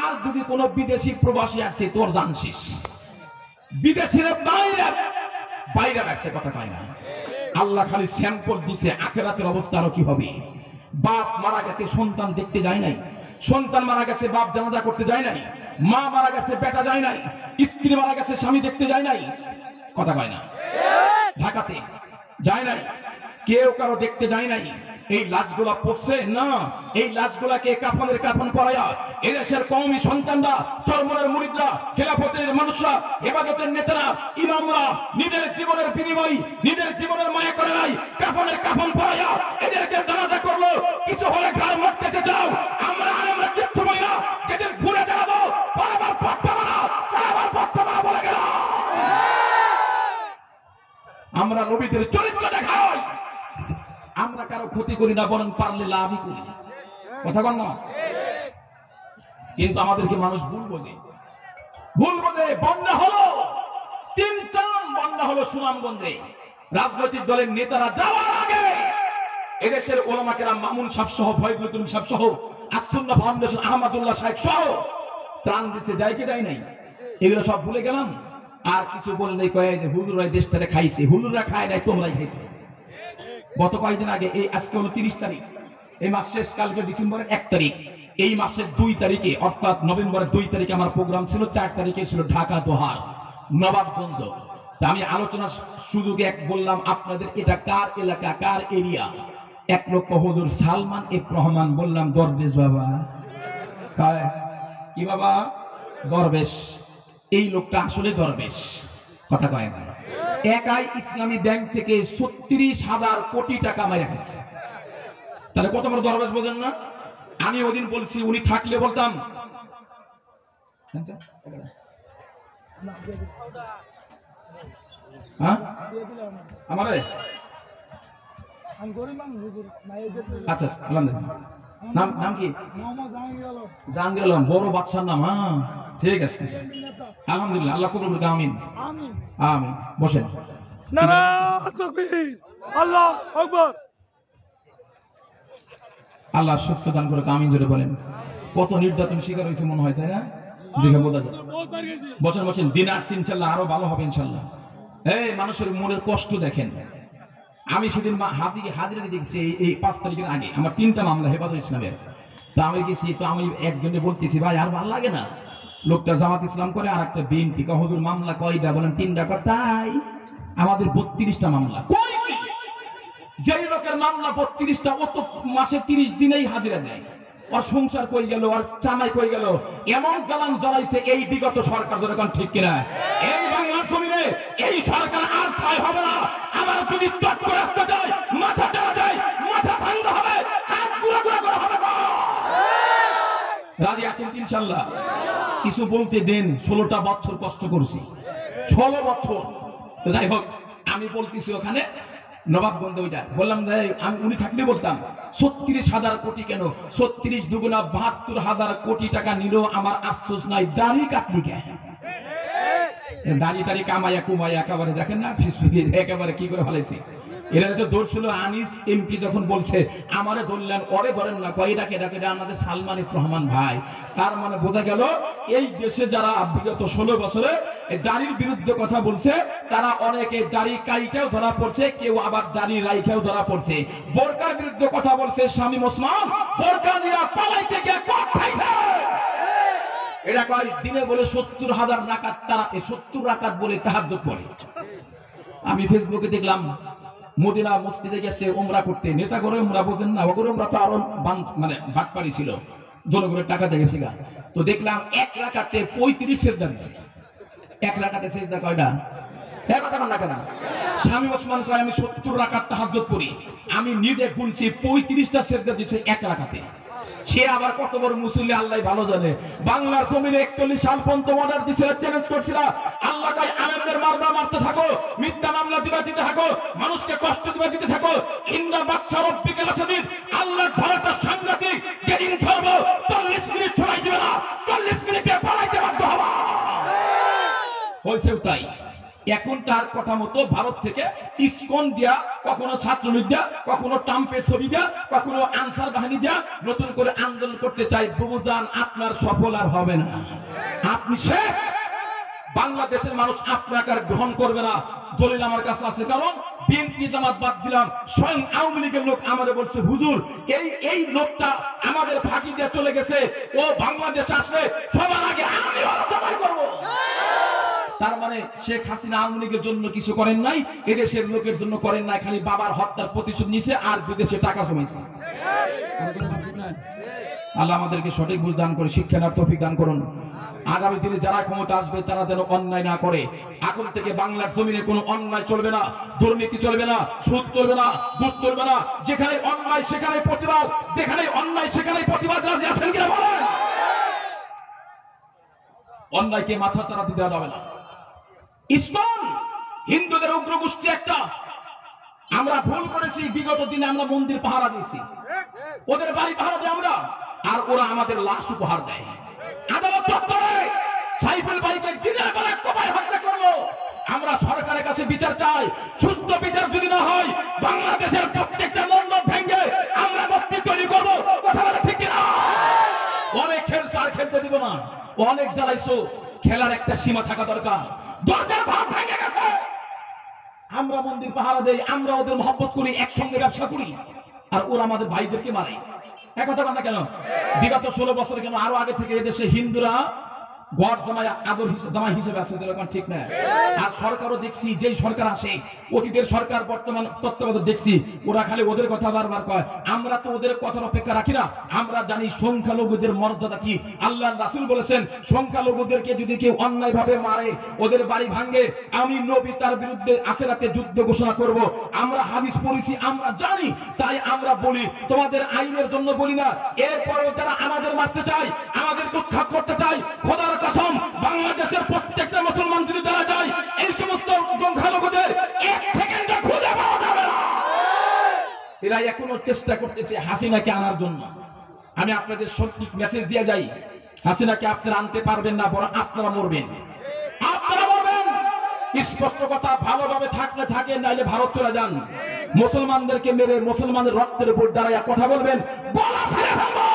আর যদি কোন বিদেশি প্রবাসী আছে তোর জানছিস, বিদেশিরা বাইরে বাইরে রাখছে, কথা কয় না। আল্লাহ খালি স্যাম্পল দিচ্ছে, আখিরাতের অবস্থা আরো কি হবে। বাপ মারা গেছে, সন্তান দেখতে যায় নাই, সন্তান মারা গেছে, বাপ জানাজা করতে যায় নাই, মা মারা গেছে, বেটা যায় নাই, স্ত্রী মারা গেছে, স্বামী দেখতে যায় নাই, কথা কয় না। ঢাকাতে যায় নাই, কেউ কারো দেখতে যায় নাই। এই লাশগুলা পড়ছে না, এই লাশগুলাকে কাফনের কাফন পরায়া এদেশের কওমি সন্তানরা, চরমনের মুরিদরা, খেলাফতের মানুষরা, ইবাদতের নেতারা, ইমামরা নিজের জীবনের বিনিময়, নিজের জীবনের মায়া করে নাই, কাফনের কাফন পরায়া এদেরকে জানাজা করলো। কিছু হলে ঘাড় মটকাতে যাও, আমরা আলেমরা কিচ্ছু বলি না। যেদিন ঘুরে দাঁড়াবো, বারবার পথ পাবো না, বারবার পথ পাবো না বলে গেল। আমরা নবীদের চরিত্র দেখাই, আমরা কারো ক্ষতি করি না, বরং পারলে লাভই করি, কথা বল না। কিন্তু আমাদেরকে মানুষ ভুল বোঝে, ভুল বোঝে। বন্যা হলো, 3টা বন্যা হলো সুনামগঞ্জে। রাজনৈতিক দলের নেতারা যাওয়ার আগে এদেশের ওলামা কেরাম, মামুন সাহেব সহ, ফয়জুল করিম সাহেব সহ, আসুন্নাহ ফাউন্ডেশন, আহমদুল্লাহ সাহেব সহ ত্রাণ দিচ্ছে, দেয় কি দেয় নাই, এগুলো সব ভুলে গেলাম। আর কিছু বলে নেই, কয়ে যে হুজুররা দেশটারে খাইছে, হুজুররা খায় নাই, তোমরাই খাইছে। গত কয়েকদিন আগে, এই আজকে হলো 30 তারিখ, এই মাস শেষ, কালকে ডিসেম্বরের 1 তারিখ, এই মাসের 2 তারিখে অর্থাৎ নভেম্বরের 2 তারিখে আমার প্রোগ্রাম ছিল, 4 তারিখে ছিল ঢাকা দোহার নবাবগঞ্জ। তা আমি আলোচনা সুযোগে এক বললাম, আপনাদের এটা কার এলাকা, কার এরিয়া? এক লোক হুজুর সালমান এফ রহমান। বললাম দরবেশ বাবা। কি বাবা? দরবেশ। এই লোকটা আসলে দরবেশ, কথা কয় না। একাই ইসলামী ব্যাংক থেকে 36,000 কোটি টাকা মেরে গেছে। তাহলে কত বড় দরবেশ বোঝেন না? আমি ওদিন বলছি, উনি থাকলে বলতাম আমারে। আচ্ছা, নাম নাম কি? জাহাঙ্গীর আলম, বড় বাদশার নাম। হ্যাঁ ঠিক আছে, আলহামদুলিল্লাহ, আল্লাহ কবুল করুক। আমিন আমিন। বসেন। নারায়ে তাকবীর, আল্লাহু আকবার। আল্লাহ সুস্থ দান করুক, আমিন জোরে বলেন। কত নির্যাতন শিকার হয়েছে মনে হয়, তাই না? দেখে বোঝা যায়। বছর বছর দিন আসছে, ইনশাল্লাহ আরো ভালো হবে ইনশাল্লাহ। এই মানুষের মনের কষ্ট দেখেন। আমি সেদিন হাজিরা দেখছি, এই 5 তারিখের আগে আমার 3টা মামলা হেফাজত ইসলামের। তা আমি গেছি, তো আমি একজনে বলতেছি, ভাই আর ভালো লাগে না, লোকটা জামাত ইসলাম করে আর একটা বিএনপি। হুজুর মামলা কয়টা? বলেন 3টা। তাই আমাদের 32টা মামলা। কই কি যেই লোকের মামলা 32টা, ও তো মাসে 30 দিনেই হাজিরা দেয়। ওর সংসার কই গেল, ওর চামাই কই গেল, এমন জ্বালান জ্বালাইছে এই বিগত সরকার। যখন ঠিক কিনা? এই বাংলার জমিনে এই সরকার আর ঠাঁই হবে না। আমার যদি চট করে আসতে যায়, মাথা টেরা দেয়, মাথা ভাঙতে হবে, হাত গুঁড়া গুঁড়া করা হবে। রাজি আছেন ইনশাল্লাহ? কিছু বলতে দেন। 16টা বছর কষ্ট করছি, 16 বছর। তো যাই হোক, আমি বলতেছি ওখানে নবাবগঞ্জ, ওইটা বললাম, আমি উনি থাকলে বলতাম 36,000 কোটি কেন? 36 দুগুণা 72,000 কোটি টাকা নিল, আমার আফসোস নাই। দাড়ি কাটলি কে? দাড়ি টাড়ি কামাইয়া কুমাইয়া একেবারে দেখেন না, একেবারে কি করে ফেলেছি। এরা তো দোষ ছিল। আনিস এমপি যখন বলছে আমারে ধরলেন, ওরে ধরেন না, কয়টাকে ডাকে, আমাদের সালমান এফ রহমান ভাই। তার মানে বোঝা গেল এই দেশে যারা বিগত 16 বছরে দাড়ির বিরুদ্ধে কথা বলছে, তারা অনেকে দাড়ি কাইটাও ধরা পড়ছে, কেউ আবার দাড়ি রাইখাও ধরা পড়ছে। বোরকার বিরুদ্ধে কথা বলছে শামীম ওসমান, বোরকা নিয়ে পালাইতে গিয়ে কট খাইছে। এরা কয় দিনে বলে 70,000 রাকাত, তারা 70 রাকাত বলে তাহাজ্জুদ পড়ে। আমি ফেসবুকে দেখলাম মদিনা মসজিদে গেছে উমরা করতে, নেতা করে উমরা বোঝেন না, ওগুলো উমরা তো আরো মানে বাটপারি ছিল, জনগণের টাকা দেখেছি গা। তো দেখলাম 1 রাকাতে 35 সেজদা দিছে। 1 রাকাতে সেজদা কয়টা? স্বামী ওসমান কয় আমি 70 রাকাত তাহাজ্জুদ পড়ি, আমি নিজে গুনছি 35টা সেজদা দিছে 1 রাকাতে। সে আবার কত বড় মুসল্লি আল্লাহ ভালো জানে। বাংলার জমিনে 41 সাল পর্যন্ত অর্ডার দিছিল, চ্যালেঞ্জ করছিল, আল্লাহ কয় আলেমদের মারবা মারতে থাকো, মিথ্যা মামলা দিতে থাকো, মানুষকে কষ্ট দিতে থাকো। ইন্না বাদশা রব্বিকা লাশাদীদ, আল্লাহর ধরাটা সাংঘাতিক। যেদিন ধরবো 40 মিনিট সময় দিবে না, 40 মিনিটে পালাইতে বাধ্য হবা। হয়েছেও তাই। এখন তার কথা মতো ভারত থেকে ইসকন দিয়া, কখনো ছাত্রলীগ দিয়া, কখনো ট্রাম্পের ছবি দিয়া, কখনো আনসার বাহিনী দিয়া নতুন করে আন্দোলন করতে চাই। বুঝান আপনার সফল আর হবে না, আপনি শেষ। বাংলাদেশের মানুষ আপনাকে আর গ্রহণ করবে না। দলিল আমার কাছে আছে, কারণ বিএনপি জামাত বাদ দিলাম, স্বয়ং আওয়ামী লীগের লোক আমাদের বলছে হুজুর এই লোকটা আমাদের ফাঁকি দিয়ে চলে গেছে, ও বাংলাদেশ আসলে সবার আগে আমি সবাই করবো। তার মানে শেখ হাসিনা আওয়ামী লীগের জন্য কিছু করেন নাই, এদেশের লোকের জন্য করেন নাই, খালি বাবার হত্যার প্রতিশোধ নিয়েছে আর বিদেশে টাকা জমাইছে। আল্লাহ আমাদেরকে সঠিক বুঝ দান করে শিক্ষা নেওয়ার তৌফিক দান করুন। আগামী দিনে যারা ক্ষমতা আসবে তারা যেন অন্যায় না করে। এখন থেকে বাংলার জমিনে কোনো অন্যায় চলবে না, দুর্নীতি চলবে না, সুদ চলবে না, ঘুষ চলবে না। যেখানে অন্যায় সেখানে প্রতিবাদ, যেখানে অন্যায় সেখানে প্রতিবাদ। রাজি আছেন কিনা বলেন? অন্যায়কে মাথা চাড়াতে দেওয়া যাবে না। ইসলাম হিন্দুদের উগ্র গোষ্ঠী একটা। আমরা ভুল করেছি, বিগত দিনে আমরা মন্দির পাহারা দিয়েছি, ওদের বাড়ি পাহারা দেয় আমরা, আর ওরা আমাদের লাশ উপহার দেয়। আদালত চত্বরে সাইফুল ভাইকে দিনের বেলা কোপায় হত্যা করলো। আমরা সরকারের কাছে বিচার চাই। সুস্থ বিচার যদি না হয়, বাংলাদেশের প্রত্যেকটা মণ্ডপ ভেঙে আমরা বস্তি তৈরি করবো। কথা বলে ঠিক না? অনেক খেলছে, আর খেলতে দিব না। অনেক জ্বালাইছো, খেলার একটা সীমা থাকা দরকার। দরজার ভাগ ভেঙে গেছে। আমরা মন্দির পাহারা দেই, আমরা ওদের মহব্বত করি, একসঙ্গে ব্যবসা করি, আর ওরা আমাদের ভাইদেরকে মারে। এক কথা বল না কেন? বিগত 16 বছর কেন, আরো আগে থেকে এদেশে হিন্দুরা গড় জামাই আদর জামাই হিসেবে আছে, ঠিক না? আর সরকারও দেখছি, যেই সরকার আসে, অতীতের সরকার বর্তমান তত্ত্বাবধায়ক দেখছি, ওরা খালি ওদের কথা বারবার কয়। আমরা তো ওদের কথার অপেক্ষা রাখি না। আমরা জানি সংখ্যালঘুদের মর্যাদা কি। আল্লাহর রাসূল বলেছেন, সংখ্যালঘুদেরকে যদি কেউ অন্যায় ভাবে মারে, ওদের বাড়ি ভাঙে, আমি নবী তার বিরুদ্ধে আখিরাতে যুদ্ধ ঘোষণা করব। আমরা হাদিস পড়েছি, আমরা জানি, তাই আমরা বলি, তোমাদের আইনের জন্য বলি না। এরপরেও যারা আমাদের মারতে চায়, আমাদের উৎখাত করতে চায়, খোদার কসম, বাংলাদেশের প্রত্যেকটা মুসলমান যদি তারা যায়, এই সমস্ত সংখ্যালঘুদের 1 সেকেন্ডে খুঁজে পাওয়া যাবে না। এরা এখনো চেষ্টা করতেছে হাসিনাকে আনার জন্য। আমি আপনাদের সঠিক মেসেজ দিয়ে যাই, হাসিনাকে আপনারা আনতে পারবেন না, বরং আপনারা মরবেন। আপনারা মরবেন। স্পষ্ট কথা, ভালোভাবে থাকলে থাকেন, নাইলে ভারত চলে যান। মুসলমানদেরকে মেরে মুসলমানের রক্তের উপর দাঁড়াইয়া কথা বলবেন, গলা ছেড়ে ফেলবো।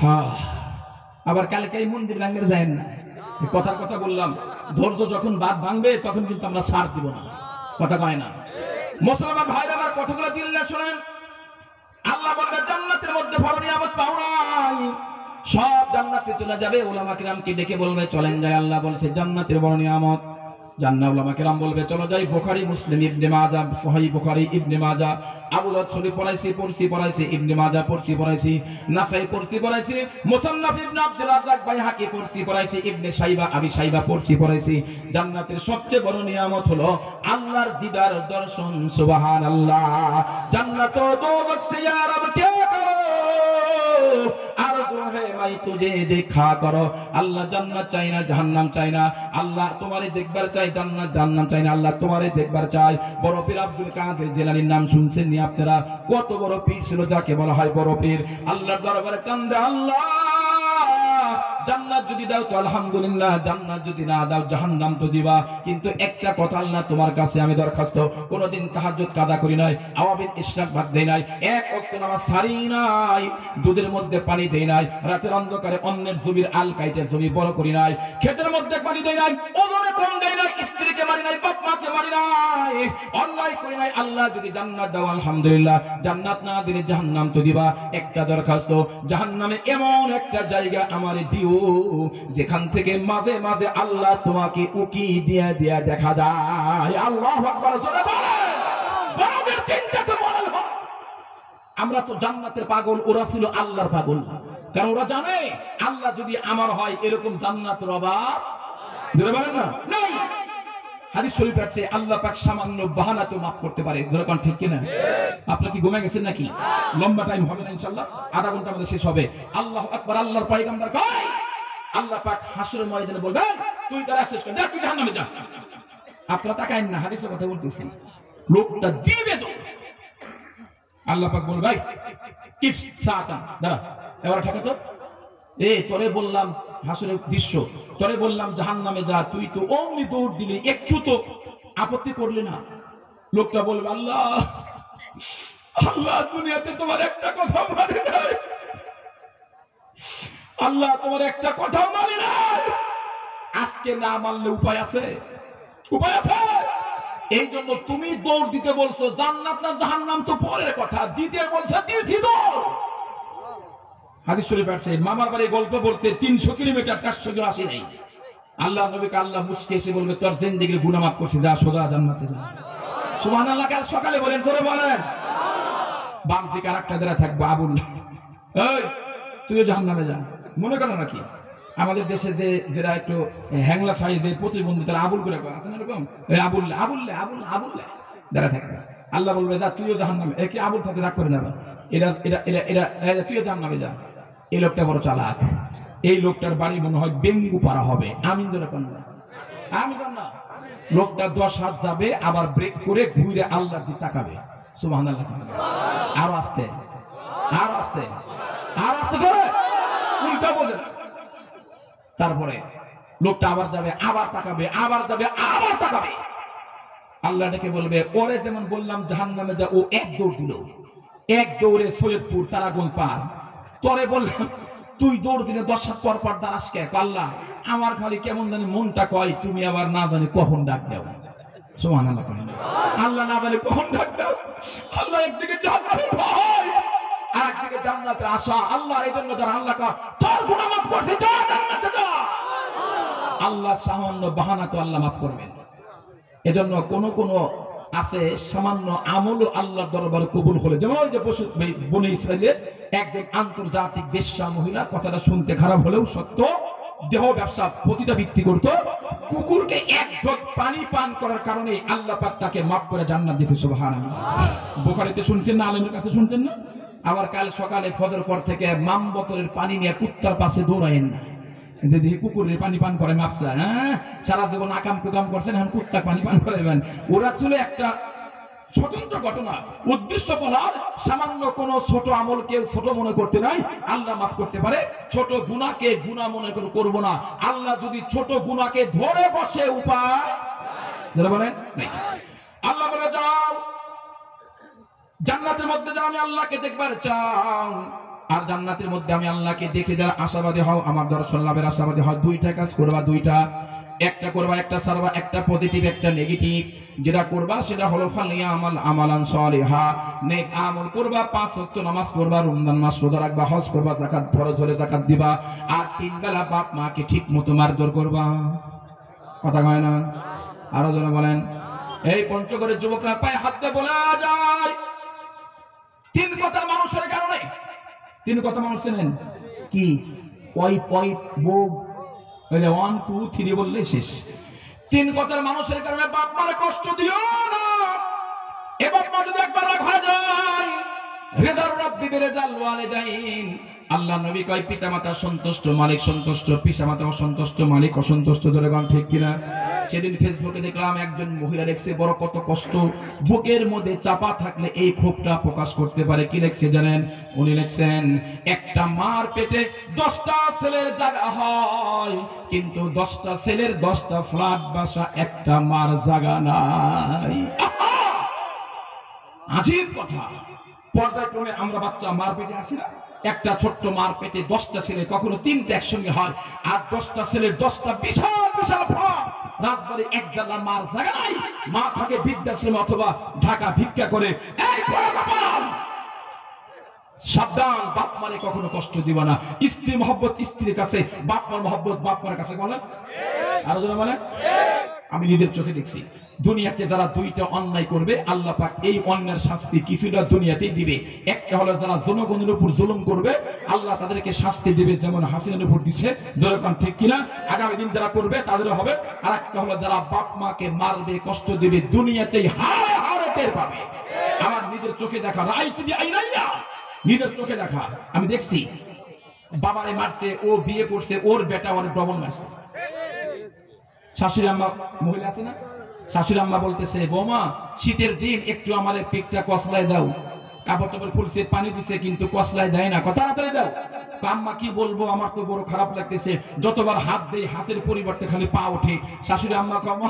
হ্যাঁ, আবার কালকে এই মন্দির ভাঙতে যায় না, কথার কথা বললাম। ধৈর্য যখন বাদ ভাঙবে, তখন কিন্তু আমরা ছাড় দিব না। কথা কয় না? মুসলমান ভাইরা আমার কথাগুলো দিল্লা শোনেন। আল্লাহ বলবে জান্নাতের মধ্যে বড় নিয়ামত পাও নাই, সব জান্নাতে চলে যাবে। উলামা কিরামকে ডেকে বলবে চলেন যাই। আল্লাহ বলছে জান্নাতের বড় নিয়ামত জান্নাত। উলামা কিরাম বলবে চলো যাই। বুখারী, মুসলিম, ইবনে মাজাহ, সহিহ বুখারী, ইবনে মাজাহ, আবু দাউদ শরীফ পড়াইছি, ইবনে মাজাহ পড়াইছি, নাসাই পড়াইছি, মুসান্নাফ ইবনে আব্দুর রাজ্জাক, বাইহাকি পড়াইছি, ইবনে শাইবা, আবি শাইবা পড়াইছি। জান্নাতের সবচেয়ে বড় নিয়ামত হলো আল্লাহর দিদার দর্শন। সুবহানাল্লাহ। জান্নাত দোজখ সে ইয়া রব কে করো, আরজু হে মাই তুঝে দেখা করো। আল্লাহ জান্নাত চাই না, জাহান্নাম চাই না। আল্লাহ তোমারে দেখবার চাই, জান্নাত জাহান্নাম চাই না। আল্লাহ তোমারে দেখবার চাই। বড় পীর আব্দুল কাদের জিলানীর নাম শুনছেন নি আপনারা? কত বড় পীর ছিল, যাকে বলা হয় বড় পীর। আল্লাহর দরবারে কান্দে, আল্লাহ জান্নাত যদি দাও তো আলহামদুলিল্লাহ, জান্নাত যদি না দাও জাহান্নাম তো দিবা। কিন্তু একটা কথা আল্লাহ তোমার কাছে আমি দরখাস্ত, কোনদিন তাহাজ্জুদ কাদা করি নাই, আওয়াবিন ইশরাক বাদ দেই নাই, এক ওয়াক্ত নামাজ ছাড়ি নাই, দুধের মধ্যে পানি দেই নাই, রাতের অন্ধকারে অন্যের জমির আল কাইটে জমি বড় করি নাই, ক্ষেতের মধ্যে পানি দেই নাই, ওজনে কম দেই নাই, স্ত্রীকে মারি নাই, বাপ মাকে মারি নাই, অন্যায় করি নাই। আল্লাহ যদি জান্নাত দাও আলহামদুলিল্লাহ, জান্নাত না দিলে জাহান্নাম তো দিবা। একটা দরখাস্ত, জাহান্নামে এমন একটা জায়গা আমারে দিও যেখান থেকে মাঝে মাঝে আল্লাহ তোমাকে উকি দিয়ে দিয়ে দেখা যায়। আল্লাহু আকবার, জোরে বলেন। বড়দের চিন্তা তো বড় হয়। আমরা তো জান্নাতের পাগল, ওরা ছিল আল্লাহর পাগল। কারণ ওরা জানে আল্লাহ যদি আমার হয় এরকম জান্নাতের অভাব, জোরে বলেন না, নাই। হাদিস শরীফ আছে আল্লাহ পাক সামান্য বাহানা তো মাফ করতে পারে। জোরে কোন ঠিক কিনা? আপনারা কি ঘুমিয়ে গেছেন নাকি? লম্বা টাইম হবে না ইনশাআল্লাহ, আধা ঘন্টার মধ্যে শেষ হবে। আল্লাহু আকবার। আল্লাহর পয়গম্বর কয় আল্লাহ পাক হাসরের ময়দানে বলবেন তুই তারা শেষ কর, যা তুই জাহান্নামে যা। আপনারা তাকায়েন না, হাদিসের কথা বলতেছি। লোকটা দিবে তো আল্লাহ পাক বলবে ভাই কিফ সাতান দাঁড়া, এবার ঠেকা তো, এই তোরে বললাম হাসরের দৃশ্য, তোরে বললাম জাহান্নামে যা, তুই তো অমনি দৌড় দিলি, একটু তো আপত্তি করলি না। লোকটা বলবে আল্লাহ আল্লাহ দুনিয়াতে তোমার একটা কথা মানে নাই, আল্লাহ তোমার একটা কথা মানে নাই, আজকে না মানলে উপায় আছে? উপায় আছে। এই জন্য তুমি দৌড় দিতে বলছো, জান্নাত না জাহান্নাম তো পরের কথা, দিতে বলছো দিয়েছি দৌড়। হাদিস শরীফ আছে মামার বাড়ি গল্প বলতে 300 কিলোমিটার 400 কিলো আসি নাই। আল্লাহ নবীকে আল্লাহ মুস্কি এসে বলবে তোর জিন্দেগির গুনাহ মাফ করছি, যা সোজা জান্নাতে যা। সুবহানাল্লাহ। কাল সকালে বলেন, জোরে বলেন। বাম দিকে আরেকটা দাঁড়া থাকবে আবুল, এই তুইও জাহান্নামে যা। মনে করো নাকি আমাদের দেশে যে যারা একটু হ্যাংলা সাইজের প্রতিবন্ধী তারা আবুল করে আছে না এরকম, আবুল্লে আবুল্লে আবুল আবুল্লে দাঁড়া থাকবে। আল্লাহ বলবে যা তুইও জাহান্নামে। একে আবুল থাকতে রাগ করে নেবে, এরা এরা এরা এরা তুইও জাহান্নামে যা। এই লোকটা বড় চালাক, এই লোকটার বাড়ি মনে হয় বেঙ্গু পাড়া হবে। আমি না লোকটা 10 হাত যাবে, আবার ব্রেক করে ঘুরে আল্লাহর দিকে তাকাবে। সুবহানাল্লাহ। আর আস্তে আর আস্তে আর আস্তে ধরে উল্টা বলে। তারপরে লোকটা আবার যাবে, আবার তাকাবে, আবার যাবে, আবার তাকাবে। আল্লাহ ডেকে বলবে ওরে যেমন বললাম জাহান্নামে যা, ও এক দৌড় দিল, এক দৌড়ে সৈয়দপুর তারাগোল পার। তোরে বললাম তুই দৌড় দিলে 10 হাত পর পর দাঁড়াস কে? আল্লাহ আমার খালি কেমন জানি মনটা কয় তুমি আবার না জানি কখন ডাক দাও। সুবহানাল্লাহ। আল্লাহ না জানি কখন ডাক দাও। আল্লাহ একদিকে জান্নাতের ভয়, আর একদিকে জান্নাতের আশা। আল্লাহ এই জন্য যারা আল্লাহ কা তোর গুনাহ মাফ করছে, যা জান্নাতে যা। আল্লাহ সামান্য বাহানা তো আল্লাহ মাফ করবেন। এজন্য কোন আছে সামান্য আমলও আল্লাহর দরবারে কবুল হলে, যেমন ওই যে বনি ইসরাইলের একজন আন্তর্জাতিক বেশ্যা মহিলা, কথাটা শুনতে খারাপ হলেও সত্য, দেহ ব্যবসা প্রতিটা বিক্রি করত, কুকুরকে এক ঢোক পানি পান করার কারণে আল্লাহ পাক তাকে মাফ করে জান্নাত দিয়েছে। সুবহানাল্লাহ। বুখারীতে শুনছেন না, আলেমের কাছে শুনছেন না? আবার কাল সকালে ফজর পর থেকে মাম বোতলের পানি নিয়ে কুত্তার পাশে দৌড়ায়েন না, যে দেখি কুকুরের পানি পান করে মাপসা। হ্যাঁ, সারা জীবন আকাম কুকাম করছেন, এখন কুত্তা পানি পান করাবেন। ওরা ছিল একটা স্বতন্ত্র ঘটনা, উদ্দেশ্য বলার সামান্য কোন ছোট আমল কেউ ছোট মনে করতে নাই, আল্লাহ মাফ করতে পারে। ছোট গুনাহকে গুনাহ মনে করব না। আল্লাহ যদি ছোট গুনাহকে ধরে বসে উপায় যারা বলেন নাই। আল্লাহ বলে যাও জান্নাতের মধ্যে যাও, আমি আল্লাহকে দেখবার চাও। আর জান্নাতের মধ্যে আমি আল্লাহকে দেখে যারা আশাবাদী হও, আমার দর্শন লাভের আশাবাদী হয়, দুইটা কাজ করবা, দুইটা, একটা করবা একটা সারবা, একটা পজিটিভ একটা নেগেটিভ। যেটা করবা সেটা হলো ফালিয়া আমাল আমালান সালিহা, নেক আমল করবা, 5 ওয়াক্ত নামাজ পড়বা, রমজান মাস রোজা রাখবা, হজ করবা, যাকাত ফরজ হলে যাকাত দিবা, আর 3 বেলা বাপ মাকে ঠিকমতো মারধর করবা। কথা কয় না? আরো জনে বলেন। এই পঞ্চগড়ের যুবকরা পায়ে হাত দিয়ে বলা যায় 3 কথার মানুষের কারণে। 3 কথা মানুষ চেনেন কি? বোগ 1 2 3 বললে শেষ। 3 কথার মানুষের কারণে বাপ মারে কষ্ট দিও না। এবার মা যদি একবার রাগ হয়ে যায়, রিদার রাব্বি বিরিজাল ওয়ালিদাইন। আল্লাহ নবী কয় পিতামাতা সন্তুষ্ট, মালিক সন্তুষ্ট, পিতামাতা অসন্তুষ্ট, মালিক অসন্তুষ্ট। জোরে গান ঠিক কিনা? সেদিন ফেসবুকে দেখলাম একজন মহিলা লিখছে, বড় কত কষ্ট, বুকের মধ্যে চাপা থাকলে এই ক্ষোভটা প্রকাশ করতে পারে। কি লিখছে জানেন? উনি লিখছেন, একটা মার পেটে 10টা ছেলের জায়গা হয়, কিন্তু 10টা ছেলের 10টা ফ্ল্যাট বাসা, একটা মার জায়গা নাই। আজীব কথা। পর্যায়ক্রমে আমরা বাচ্চা মার পেটে আসি না, একটা ছোট্ট মার পেটে 10টা ছেলে, কখনো 3টা একসঙ্গে হয়, আর 10টা ছেলের 10টা বিশাল বিশাল ফ্ল্যাট। রাজবাড়ি এক জায়গা মার জায়গা নাই, মা থাকে বৃদ্ধাশ্রমে অথবা ঢাকা ভিক্ষা করে। এই সাবধান, বাপ মারে কখনো কষ্ট দিবা না। স্ত্রী মহব্বত স্ত্রীর কাছে, বাপ মার মহব্বত বাপ মার কাছে। বলেন আরো জন বলেন। আমি নিজের চোখে দেখছি, দুনিয়াতে যারা 2টা অন্যায় করবে, আল্লাহ পাক এই অন্যের শাস্তি কিছুটা দুনিয়াতেই দিবে। একটা হলো যারা জনগণের উপর জুলুম করবে, আল্লাহ তাদেরকে শাস্তি দিবে, যেমন হাসিনার উপর দিছে। যেরকম ঠিক কিনা? আগামী দিন যারা করবে তাদের হবে। আর একটা হলো যারা বাপ মাকে মারবে, কষ্ট দিবে, দুনিয়াতেই হাড়ে হাড়ে টের পাবে। আমার নিজের চোখে দেখা, রাইতি আইনাইয়া, নিজের চোখে দেখা। আমি দেখছি বাবারে মারছে, ও বিয়ে করছে, ওর বেটা ওর ডবল মারছে। শাশুড়ি আম্মা মহিলা আছে না, শাশুড়ি আম্মা বলতেছে, বৌমা শীতের দিন একটু আমার পেটটা কসলায় দাও। কাপড় টাপড় খুলছে, পানি দিছে, কিন্তু কসলায় দেয় না, তাড়াতাড়ি দাও। আম্মা কি বলবো, আমার তো বড় খারাপ লাগতেছে, যতবার হাত দেই হাতের পরিবর্তে খালি পা ওঠে। শাশুড়ি আম্মা কয়, মা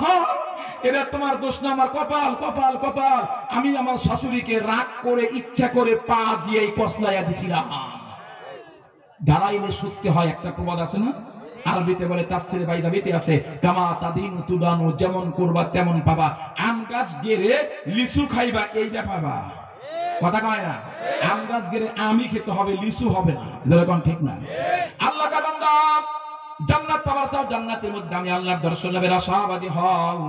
এটা তোমার দোষ না, আমার কপাল কপাল কপাল। আমি আমার শাশুড়িকে রাগ করে ইচ্ছা করে পা দিয়ে কসলাইয়া দিছিলাম। দাঁড়াইলে সত্যি হয়, একটা প্রবাদ আছে না, আরবিতে বলে, তাফসিরে বাইদাবিতে আছে, কামা তাদিনু তুদানু, যেমন করবা তেমন পাবা। আম গাছ গেরে লিচু খাইবা, এইটা পাবা। কথা কয় না? আম গাছ গেরে আমি খেতে হবে, লিচু হবে না। যেরকম ঠিক না? আল্লাহ কা বান্দা, জান্নাত পাবার চাও, জান্নাতের মধ্যে আমি আল্লাহর দর্শনের আশাবাদী হও।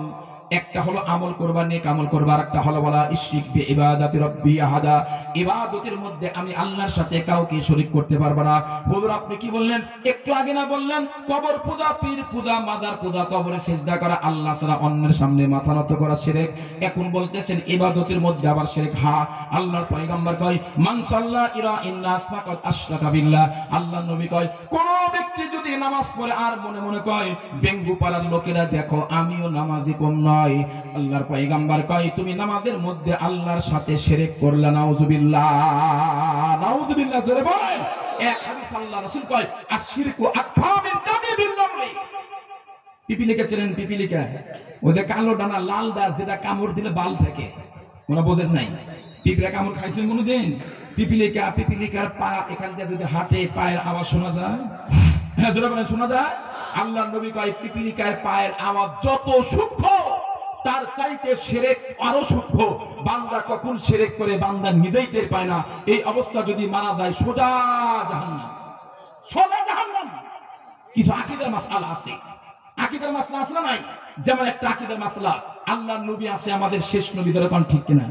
একটা হলো আমল করবা, নেক আমল করবা, আর একটা হলো বলা ইশরিক বি ইবাদাতি রাব্বি আহাদা, ইবাদতের মধ্যে আমি আল্লাহর সাথে কাউকে শরীক করতে পারবো না। হুজুর আপনি কি বললেন? একটু আগে না বললেন কবর পূজা, পীর পূজা, মাজার পূজা, কবরে সিজদা করা, আল্লাহ ছাড়া অন্যের সামনে মাথা নত করা শিরক। এখন বলতেছেন ইবাদতের মধ্যে আবার শিরক। হ্যাঁ, আল্লাহর পয়গম্বর কয়, মান সাল্লা ইরা ইন্নাস ফাকাদ আশরাকা বিল্লাহ। আল্লাহর নবী কয়, কোন ব্যক্তি যদি নামাজ পড়ে আর মনে মনে কয় বেঙ্গু পাড়ার লোকেরা দেখো আমিও নামাজি কম নয়, আল্লাহর পয়গম্বর কয়, তুমি নামাজের মধ্যে আল্লাহর সাথে শিরক করলে। নাউজুবিল্লাহ, নাউজুবিল্লাহ জোরে বলেন। এক হাদিস আল্লাহ রাসূল কয়, আশরিকু আকফা মিন তাবিবিন নামলি। পিপিলিকা চেনেন? পিপিলিকা ওই যে কালো ডানা লাল দাগ, যেটা কামড় দিলে বাল থাকে। ওরা বোঝেন নাই? পিঁপড়া কামড় খাইছেন কোনোদিন? পিপিলিকা, পিপিলিকার পা এখান থেকে যদি হাঁটে, পায়ের আওয়াজ শোনা যায়। হ্যাঁ জোরে বলেন, শোনা যায়? আল্লাহর নবী কয়, পিপিলিকার পায়ের আওয়াজ যত সূক্ষ্ম, তার চাইতে শিরক আরো সূক্ষ্ম। বান্দা কখন শিরক করে বান্দা নিজেই টের পায় না। এই অবস্থা যদি মারা যায়, সোজা জাহান্নাম, সোজা জাহান্নাম। কিছু আকীদার মাসআলা আছে, আকীদার মাসলা আছে না নাই? যেমন একটা আকীদার মাসলা, আল্লাহর নবী আছে আমাদের শেষ নবী। কোন ঠিক কিনা?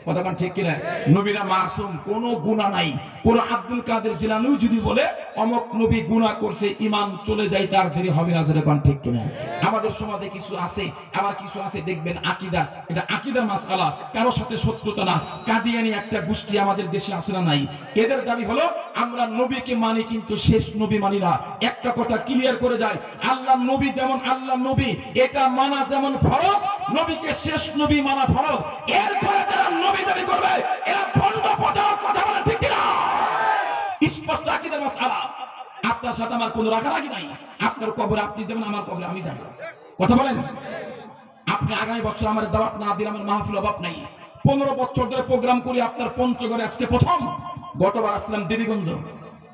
কথা কোন ঠিক কিনা? নবীরা মাসুম, কোনো গুনাহ নাই। কোন আব্দুল কাদের জিলানী যদি বলে অমুক নবী গুনাহ করছে, ঈমান চলে যায়, তার দেরি হবে না। কোন ঠিক কিনা? আমাদের সমাজে কিছু আছে, আবার কিছু আছে দেখবেন আকীদা, এটা আকীদার মাসআলা, কারো সাথে শত্রুতা না। কাদিয়ানি একটা গোষ্ঠী আমাদের দেশে আছে না নাই? এদের দাবি হলো আমরা নবীকে মানি, কিন্তু শেষ নবী মানি না। একটা কথা ক্লিয়ার করে যায়, আল্লাহর নবী যেমন আল্লাহর নবী, এটা মানা যেমন ফরজ, নবীকে শেষ নবী মানা ফরজ। এরপরে যারা নবী দাবি করবে এরা ভণ্ড প্রতারক। কথা বলে ঠিক কিনা? স্পষ্ট আকীদার মাসআলা। আপনার সাথে আমার কোনো রাগারাগি নাই। আপনার কবরে আপনি দেবেন, আমার কবরে আমি যাব। কথা বলেন। আপনি আগামী বছর আমার দাওয়াত না দিলে আমার মাহফিল অভাব নাই। 15 বছর ধরে প্রোগ্রাম করি আপনার পঞ্চগড়ে, আজকে প্রথম। গতবার আসলাম দেবীগঞ্জ,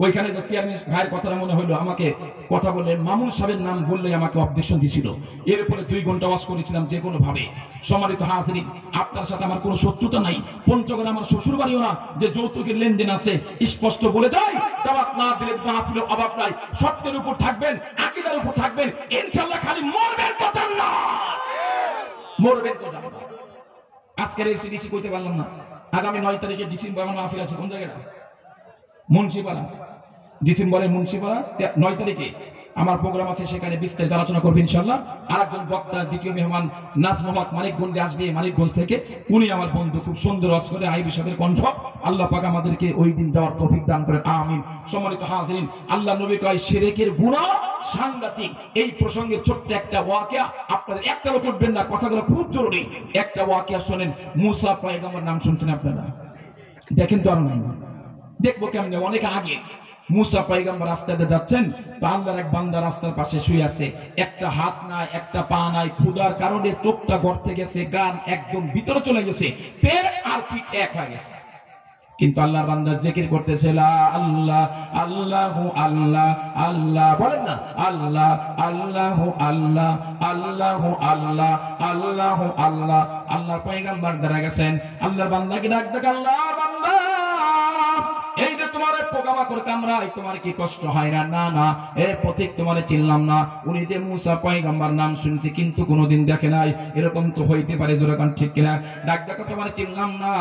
ওইখানে চেয়ারম্যান ভাইয়ের কথাটা মনে হইলো, আমাকে কথা বললেন, মামুন সাহেবের নাম বললে আমাকে অবজেকশন দিছিল। এরপরে 2 ঘন্টা ওয়াজ করেছিলাম যে কোনো ভাবে। সম্মানিত হাজিরিন, আপনার সাথে আমার কোনো শত্রুতা নাই। পঞ্চগড়ে আমার শ্বশুর বাড়িও না যে যৌতুকের লেনদেন আছে। স্পষ্ট বলে যাই, দাওয়াত না দিলে মাহফিলের অভাব নাই। সত্যের উপর থাকবেন, আকীদার উপর থাকবেন, ইনশাআল্লাহ। খালি মরবেন তো জান্নাত, মরবেন তো জান্নাত। আজকের এই সিডিসি কইতে পারলাম না। আগামী 9 তারিখে ডিসেম্বর আমার মাহফিল আছে। কোন জায়গাটা? মুন্সিপাড়া। ডিসেম্বরের মুন্সিপাড়া 9 তারিখে। আমার প্রোগ্রাম আছে, সেখানে বিস্তারিত আলোচনা করবে ইনশাআল্লাহ। আরেকজন বক্তা দ্বিতীয় মেহমান নাজমুল মানিকগঞ্জে আসবে, মানিকগঞ্জ থেকে। উনি আমার বন্ধু, খুব সুন্দর ওয়াজ করে, আইবি সাহেবের কণ্ঠ। আল্লাহ পাক আমাদেরকে ওই দিন যাওয়ার তৌফিক দান করেন, আমিন। সম্মানিত হাজিরিন, আল্লাহ নবী কয় শিরকের গুনাহ সাংঘাতিক। এই প্রসঙ্গে ছোট্ট একটা ওয়াকিয়া, আপনাদের একটা লোক উঠবেন না, কথাগুলো খুব জরুরি। একটা ওয়াকিয়া শুনেন। মুসা পয়গম্বর নাম শুনছেন আপনারা? দেখেন তো আর নাই, দেখবো কেমনে? অনেক আগে মুসা পয়গম্বর রাস্তাতে যাচ্ছেন, তো আল্লাহর এক বান্দা রাস্তার পাশে শুয়ে আছে, একটা হাত নাই, একটা পা নাই, ক্ষুধার কারণে চোখটা গড়তে গেছে, গান একদম ভিতরে চলে গেছে, পেট আর পিঠ এক হয়ে গেছে। কিন্তু আল্লাহর বান্দা জিকির করতেছে, লা আল্লাহ আল্লাহু আল্লাহ আল্লাহ, বলেন না, আল্লাহ আল্লাহু আল্লাহ আল্লাহু আল্লাহ আল্লাহু আল্লাহ। আল্লাহর পয়গম্বর দাঁড়া গেছেন, আল্লাহর বান্দাকে ডাক ডাক, আল্লাহ বান্দা, এই যে তোমার পোকামাকড় কামড়ায়, তোমার কি কষ্ট হয় না? না না, এ পথিক তোমারে চিনলাম না। উনি যে মুসা পয়গম্বর নাম শুনছি কিন্তু কোনোদিন দেখে নাই, এরকম তো হইতে পারে, যেরকম ঠিক কিনা? ডাক ডাকা, তোমারে চিনলাম না,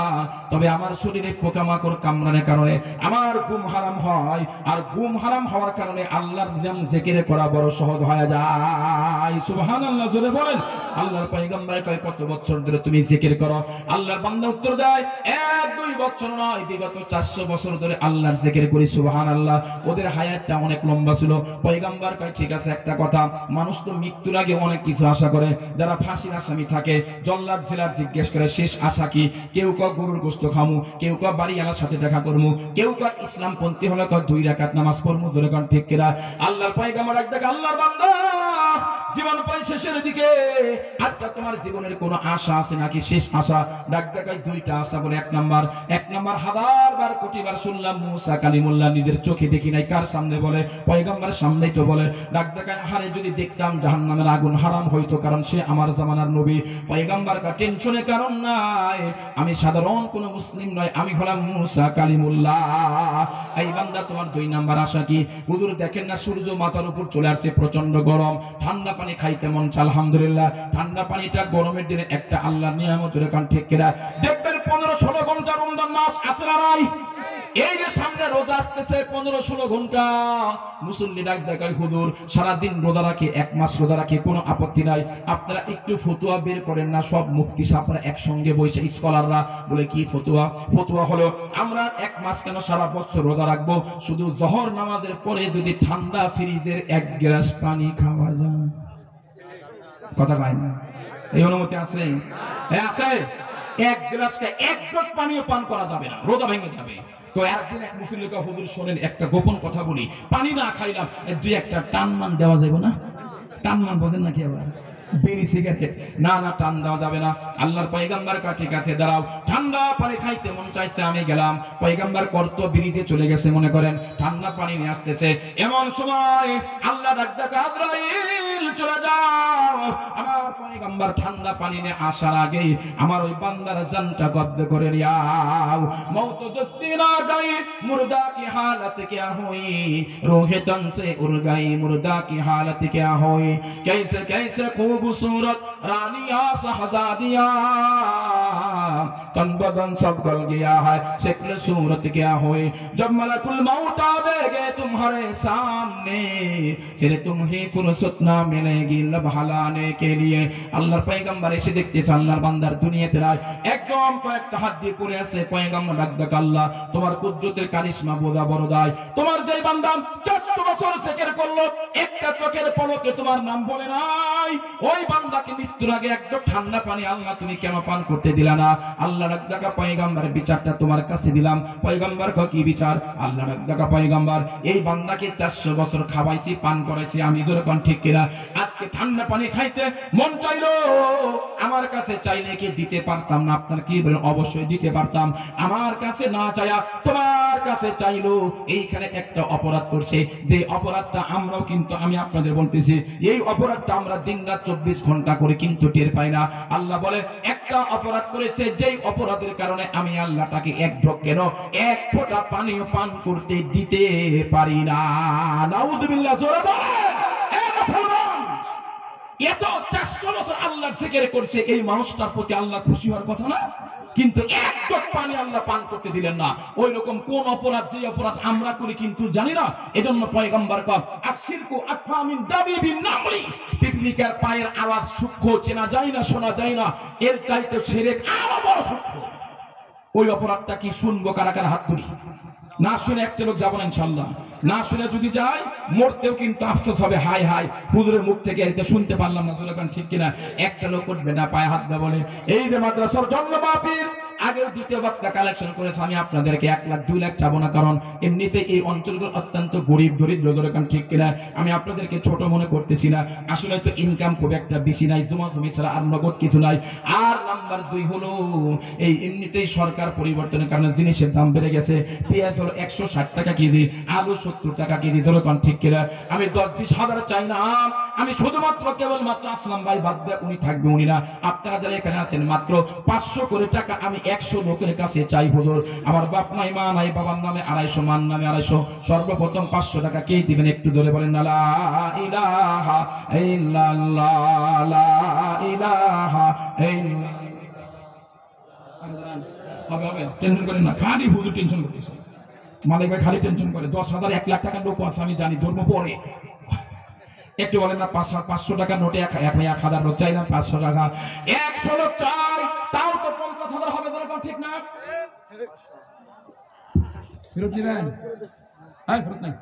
তবে আমার শরীরে পোকামাকড় কামড়ানোর কারণে আমার ঘুম হারাম হয়, আর ঘুম হারাম হওয়ার কারণে আল্লাহর নাম জিকির করা বড় সহজ হয়ে যায়। সুবহানাল্লাহ, জোরে বলেন। আল্লাহর পয়গম্বর কয়, কত বছর ধরে তুমি জিকির করো? আল্লাহর বান্দা উত্তর দেয়, 1-2 বছর নয়, বিগত 400 বছর ধরে আল্লাহর জিকির করি। সুবহানাল্লাহ। ওদের হায়াতটা অনেক লম্বা ছিল। পয়গম্বর কয়, ঠিক আছে, একটা কথা, মানুষ তো মৃত্যুর আগে অনেক কিছু আশা করে। যারা ফাঁসির আসামি থাকে, জল্লাদ জেলার জিজ্ঞেস করে শেষ আশা কি? কেউ কয় গরুর গোশত খামু, কেউ কয় বাড়িওয়ালার সাথে দেখা করমু, কেউ কয় ইসলাম পন্থী হলে কয় 2 রাকাত নামাজ পড়মু, জোরে কোন ঠিক কিনা? আল্লাহর পয়গম্বর ডাক, আল্লাহর বান্দা, জীবন প্রায় শেষের দিকে, আজকে তোমার জীবনের কোনো আশা আছে নাকি? শেষ আশা? ডাক দেখায় 2টা আশা বলে। এক নাম্বার 1000বার কোটিবার শুনলাম মুসা কালিমুল্লাহ নিজের চোখে দেখি নাই। কার সামনে বলে? পয়গম্বরের সামনেই তো বলে। ডাক দেখায়, হারে যদি দেখতাম জাহান্নামের আগুন হারাম হইতো, কারণ সে আমার জামানার নবী। পয়গম্বর কা টেনশনের কারণ নাই, আমি সাধারণ কোন মুসলিম নয়, আমি হলাম মুসা কালিমুল্লাহ। এই বান্দা, তোমার 2 নাম্বার আশা কি? হুজুর দেখেন না, সূর্য মাথার উপর চলে আসছে, প্রচন্ড গরম, ঠান্ডা পানি খাইতে মন চায়। আলহামদুলিল্লাহ, ঠান্ডা পানিটা গরমের দিনে একটা আল্লাহর নিয়ামত, এরকম ঠিক কিনা? দেখবেন 15-16 ঘন্টা রমজান মাস আছে না নাই? এই যে সামনে রোজা আসতেছে, 15-16 ঘন্টা মুসল্লি ডাক দেখায়, হুজুর সারাদিন রোজা রাখে, 1 মাস রোজা রাখে, কোনো আপত্তি নাই, আপনারা একটু ফতোয়া বের করেন না। সব মুফতি সাহেবরা একসঙ্গে বসে, স্কলাররা বলে, কি ফতোয়া? ফতোয়া হলো, আমরা 1 মাস কেন সারা বছর রোজা রাখবো? শুধু জোহর নামাজের পরে যদি ঠান্ডা ফ্রিজের 1 গ্লাস পানি খাওয়া যায়। কথা কয় না? এই অনুমতি আছে? আছে। 1 গ্লাসকে 1 গ্লাস পানিও পান করা যাবে না, রোজা ভেঙে যাবে। তো একদিন এক মুসল্লিকে, হুজুর শোনেন, একটা গোপন কথা বলি, পানি না খাইলাম, 2-1টা টানমান দেওয়া যাবে না? টানমান বোঝেন নাকি? আবার বিড়ি সিগারেট? না না, টান দেওয়া যাবে না। আল্লাহর পয়গম্বর কা, ঠিক আছে দাঁড়াও, ঠান্ডা পানি খাইতে মন চাইছে, আমি গেলাম। পয়গম্বর করত বিড়িতে চলে গেছে, মনে করেন ঠান্ডা পানি নিয়ে আসতেছে। এমন সময় আল্লাহ ডাক ডাক, আজরাইল চলে যাও। আমার পয়গম্বর ঠান্ডা পানি নিয়ে আসার আগেই আমার ওই বান্দার জানটা কব্জ করে নিয়াও। মौत जस्ती ना गई, मुर्दा की हालत क्या हुई, रूह तन से उड़ गई, मुर्दा की हालत क्या हुई। कैसे कैसे खूबसूरत रानिया शहजादिया, तन बदन सब गल गया है, शक्ल सूरत क्या हुई। जब मलकुल मौत आवेगे तुम्हारे सामने, फिर तुम ही फुर्सत ना मिलेगी लब हलाने के लिए। আল্লাহর পয়গম্বর এসে দেখতেছে, আল্লাহর বান্দার দুনিয়াতে নাই, একদম কয়েকটা হাত দিয়ে পড়ে আছে। পয়গম্বর ডাক ডাক, আল্লাহ তোমার কুদরতের কারিশমা বোঝা বড় দায়। তোমার যে বান্দা 400 বছর জিকির করলো, একটা চোখের পলকে তোমার নাম বলে নাই, ওই বান্দাকে মৃত্যুর আগে একটু ঠান্ডা পানি আল্লাহ তুমি কেন পান করতে দিলা না? আল্লাহ ডাক ডাক, পয়গম্বরের বিচারটা তোমার কাছে দিলাম। পয়গম্বর কয়, কি বিচার? আল্লাহ ডাক ডাক, পয়গম্বর এই বান্দাকে 400 বছর খাওয়াইছি, পান করাইছি আমি, যখন ঠিক কিনা? আজকে ঠান্ডা পানি খাইতে মন চাইলো, আমার কাছে চাইলে কি দিতে পারতাম না? আপনার কি বলেন? অবশ্যই দিতে পারতাম। আমার কাছে না চাইয়া তোমার কাছে চাইলো, এইখানে একটা অপরাধ করছে, যে অপরাধটা আমরাও কিন্তু, আমি আপনাদের বলতেছি, এই অপরাধটা আমরা দিনরাত 24 ঘন্টা করে কিন্তু টের পাই না। আল্লাহ বলে, একটা অপরাধ করেছে, যেই অপরাধের কারণে আমি আল্লাহ তাকে 1 ঢোক কেন 1 ফোঁটা পানিও পান করতে দিতে পারি না। নাউযুবিল্লাহ, জোরে বলেন। এত 400 বছর আল্লাহর জিকির করছে, এই মানুষটার প্রতি আল্লাহ খুশি হওয়ার কথা না? কিন্তু এক চোখ পানি আল্লাহ পান করতে দিলেন না। ওই রকম কোন অপরাধ, যে অপরাধ আমরা করি কিন্তু জানি না, এজন্য পয়গম্বর কর আশিরকু আকফা মিন দাবিবিন নামরি, পিপলিকার পায়ের আওয়াজ সূক্ষ্ম, চেনা যায় না, শোনা যায় না, এর চাইতে শিরক আরো বড় সূক্ষ্ম। ওই অপরাধটা কি শুনবো? কারা কারা হাত তুলি। না শুনে একটা লোক যাবো না ইনশাল্লাহ। না শুনে যদি যায় মরতেও কিন্তু আফসোস হবে, হাই হাই হুজুরের মুখ থেকে এটা শুনতে পারলাম না, সুলেখান ঠিক কিনা। একটা লোক উঠবে না, পায়ে হাত দেওয়া বলে এই যে মাদ্রাসার জন্য মাহফিল আগের দ্বিতীয় বক্তা কালেকশন করেছে, আমি আপনাদেরকে 1 লাখ 2 লাখ চাবো না, কারণ এমনিতে এই অঞ্চলগুলো অত্যন্ত গরিব দরিদ্র, সুলেখান ঠিক কিনা। আমি আপনাদেরকে ছোট মনে করতেছি না, আসলে তো ইনকাম খুব একটা বেশি নাই, জমা জমি ছাড়া আর নগদ কিছু নাই। আর নাম্বার 2 হলো এই এমনিতেই সরকার পরিবর্তনের কারণে জিনিসের দাম বেড়ে গেছে। পেঁয়াজ হলো 160 টাকা কেজি, আলু 70 টাকা কেজি, সুলেখান ঠিক কিনা। আমি 10-20 হাজার চাই না, আমি শুধুমাত্র কেবলমাত্র আসলাম ভাই বাদ দিয়ে উনি থাকবে, উনি না, আপনারা যারা এখানে আছেন মাত্র 500 করে টাকা আমি 100 লোকের কাছে চাই। হুজুর আমার বাপ নাই, মা নাই, বাবার নামে 250, মান নামে 250, সর্বপ্রথম 500 টাকা কে দিবেন একটু ধরে বলেন না, লা ইলাহা ইল্লাল্লাহ, লা ইলাহা ইল্লাল্লাহ। হবে হবে, টেনশন করেন না, খালি হুজুর টেনশন করতেছে, মালিক ভাই খালি টেনশন করে। 10,000 1 লাখ টাকার লোক আছে আমি জানি, ধর্ম পড়ে। একটু বলেন না, 500 টাকা নোটে 1,000 লোক চাই না, 500 টাকা 100 লোক চাই, তাও তো 50,000 হবে, ঠিক না? ফেরত দিবেন? ফেরত নাই।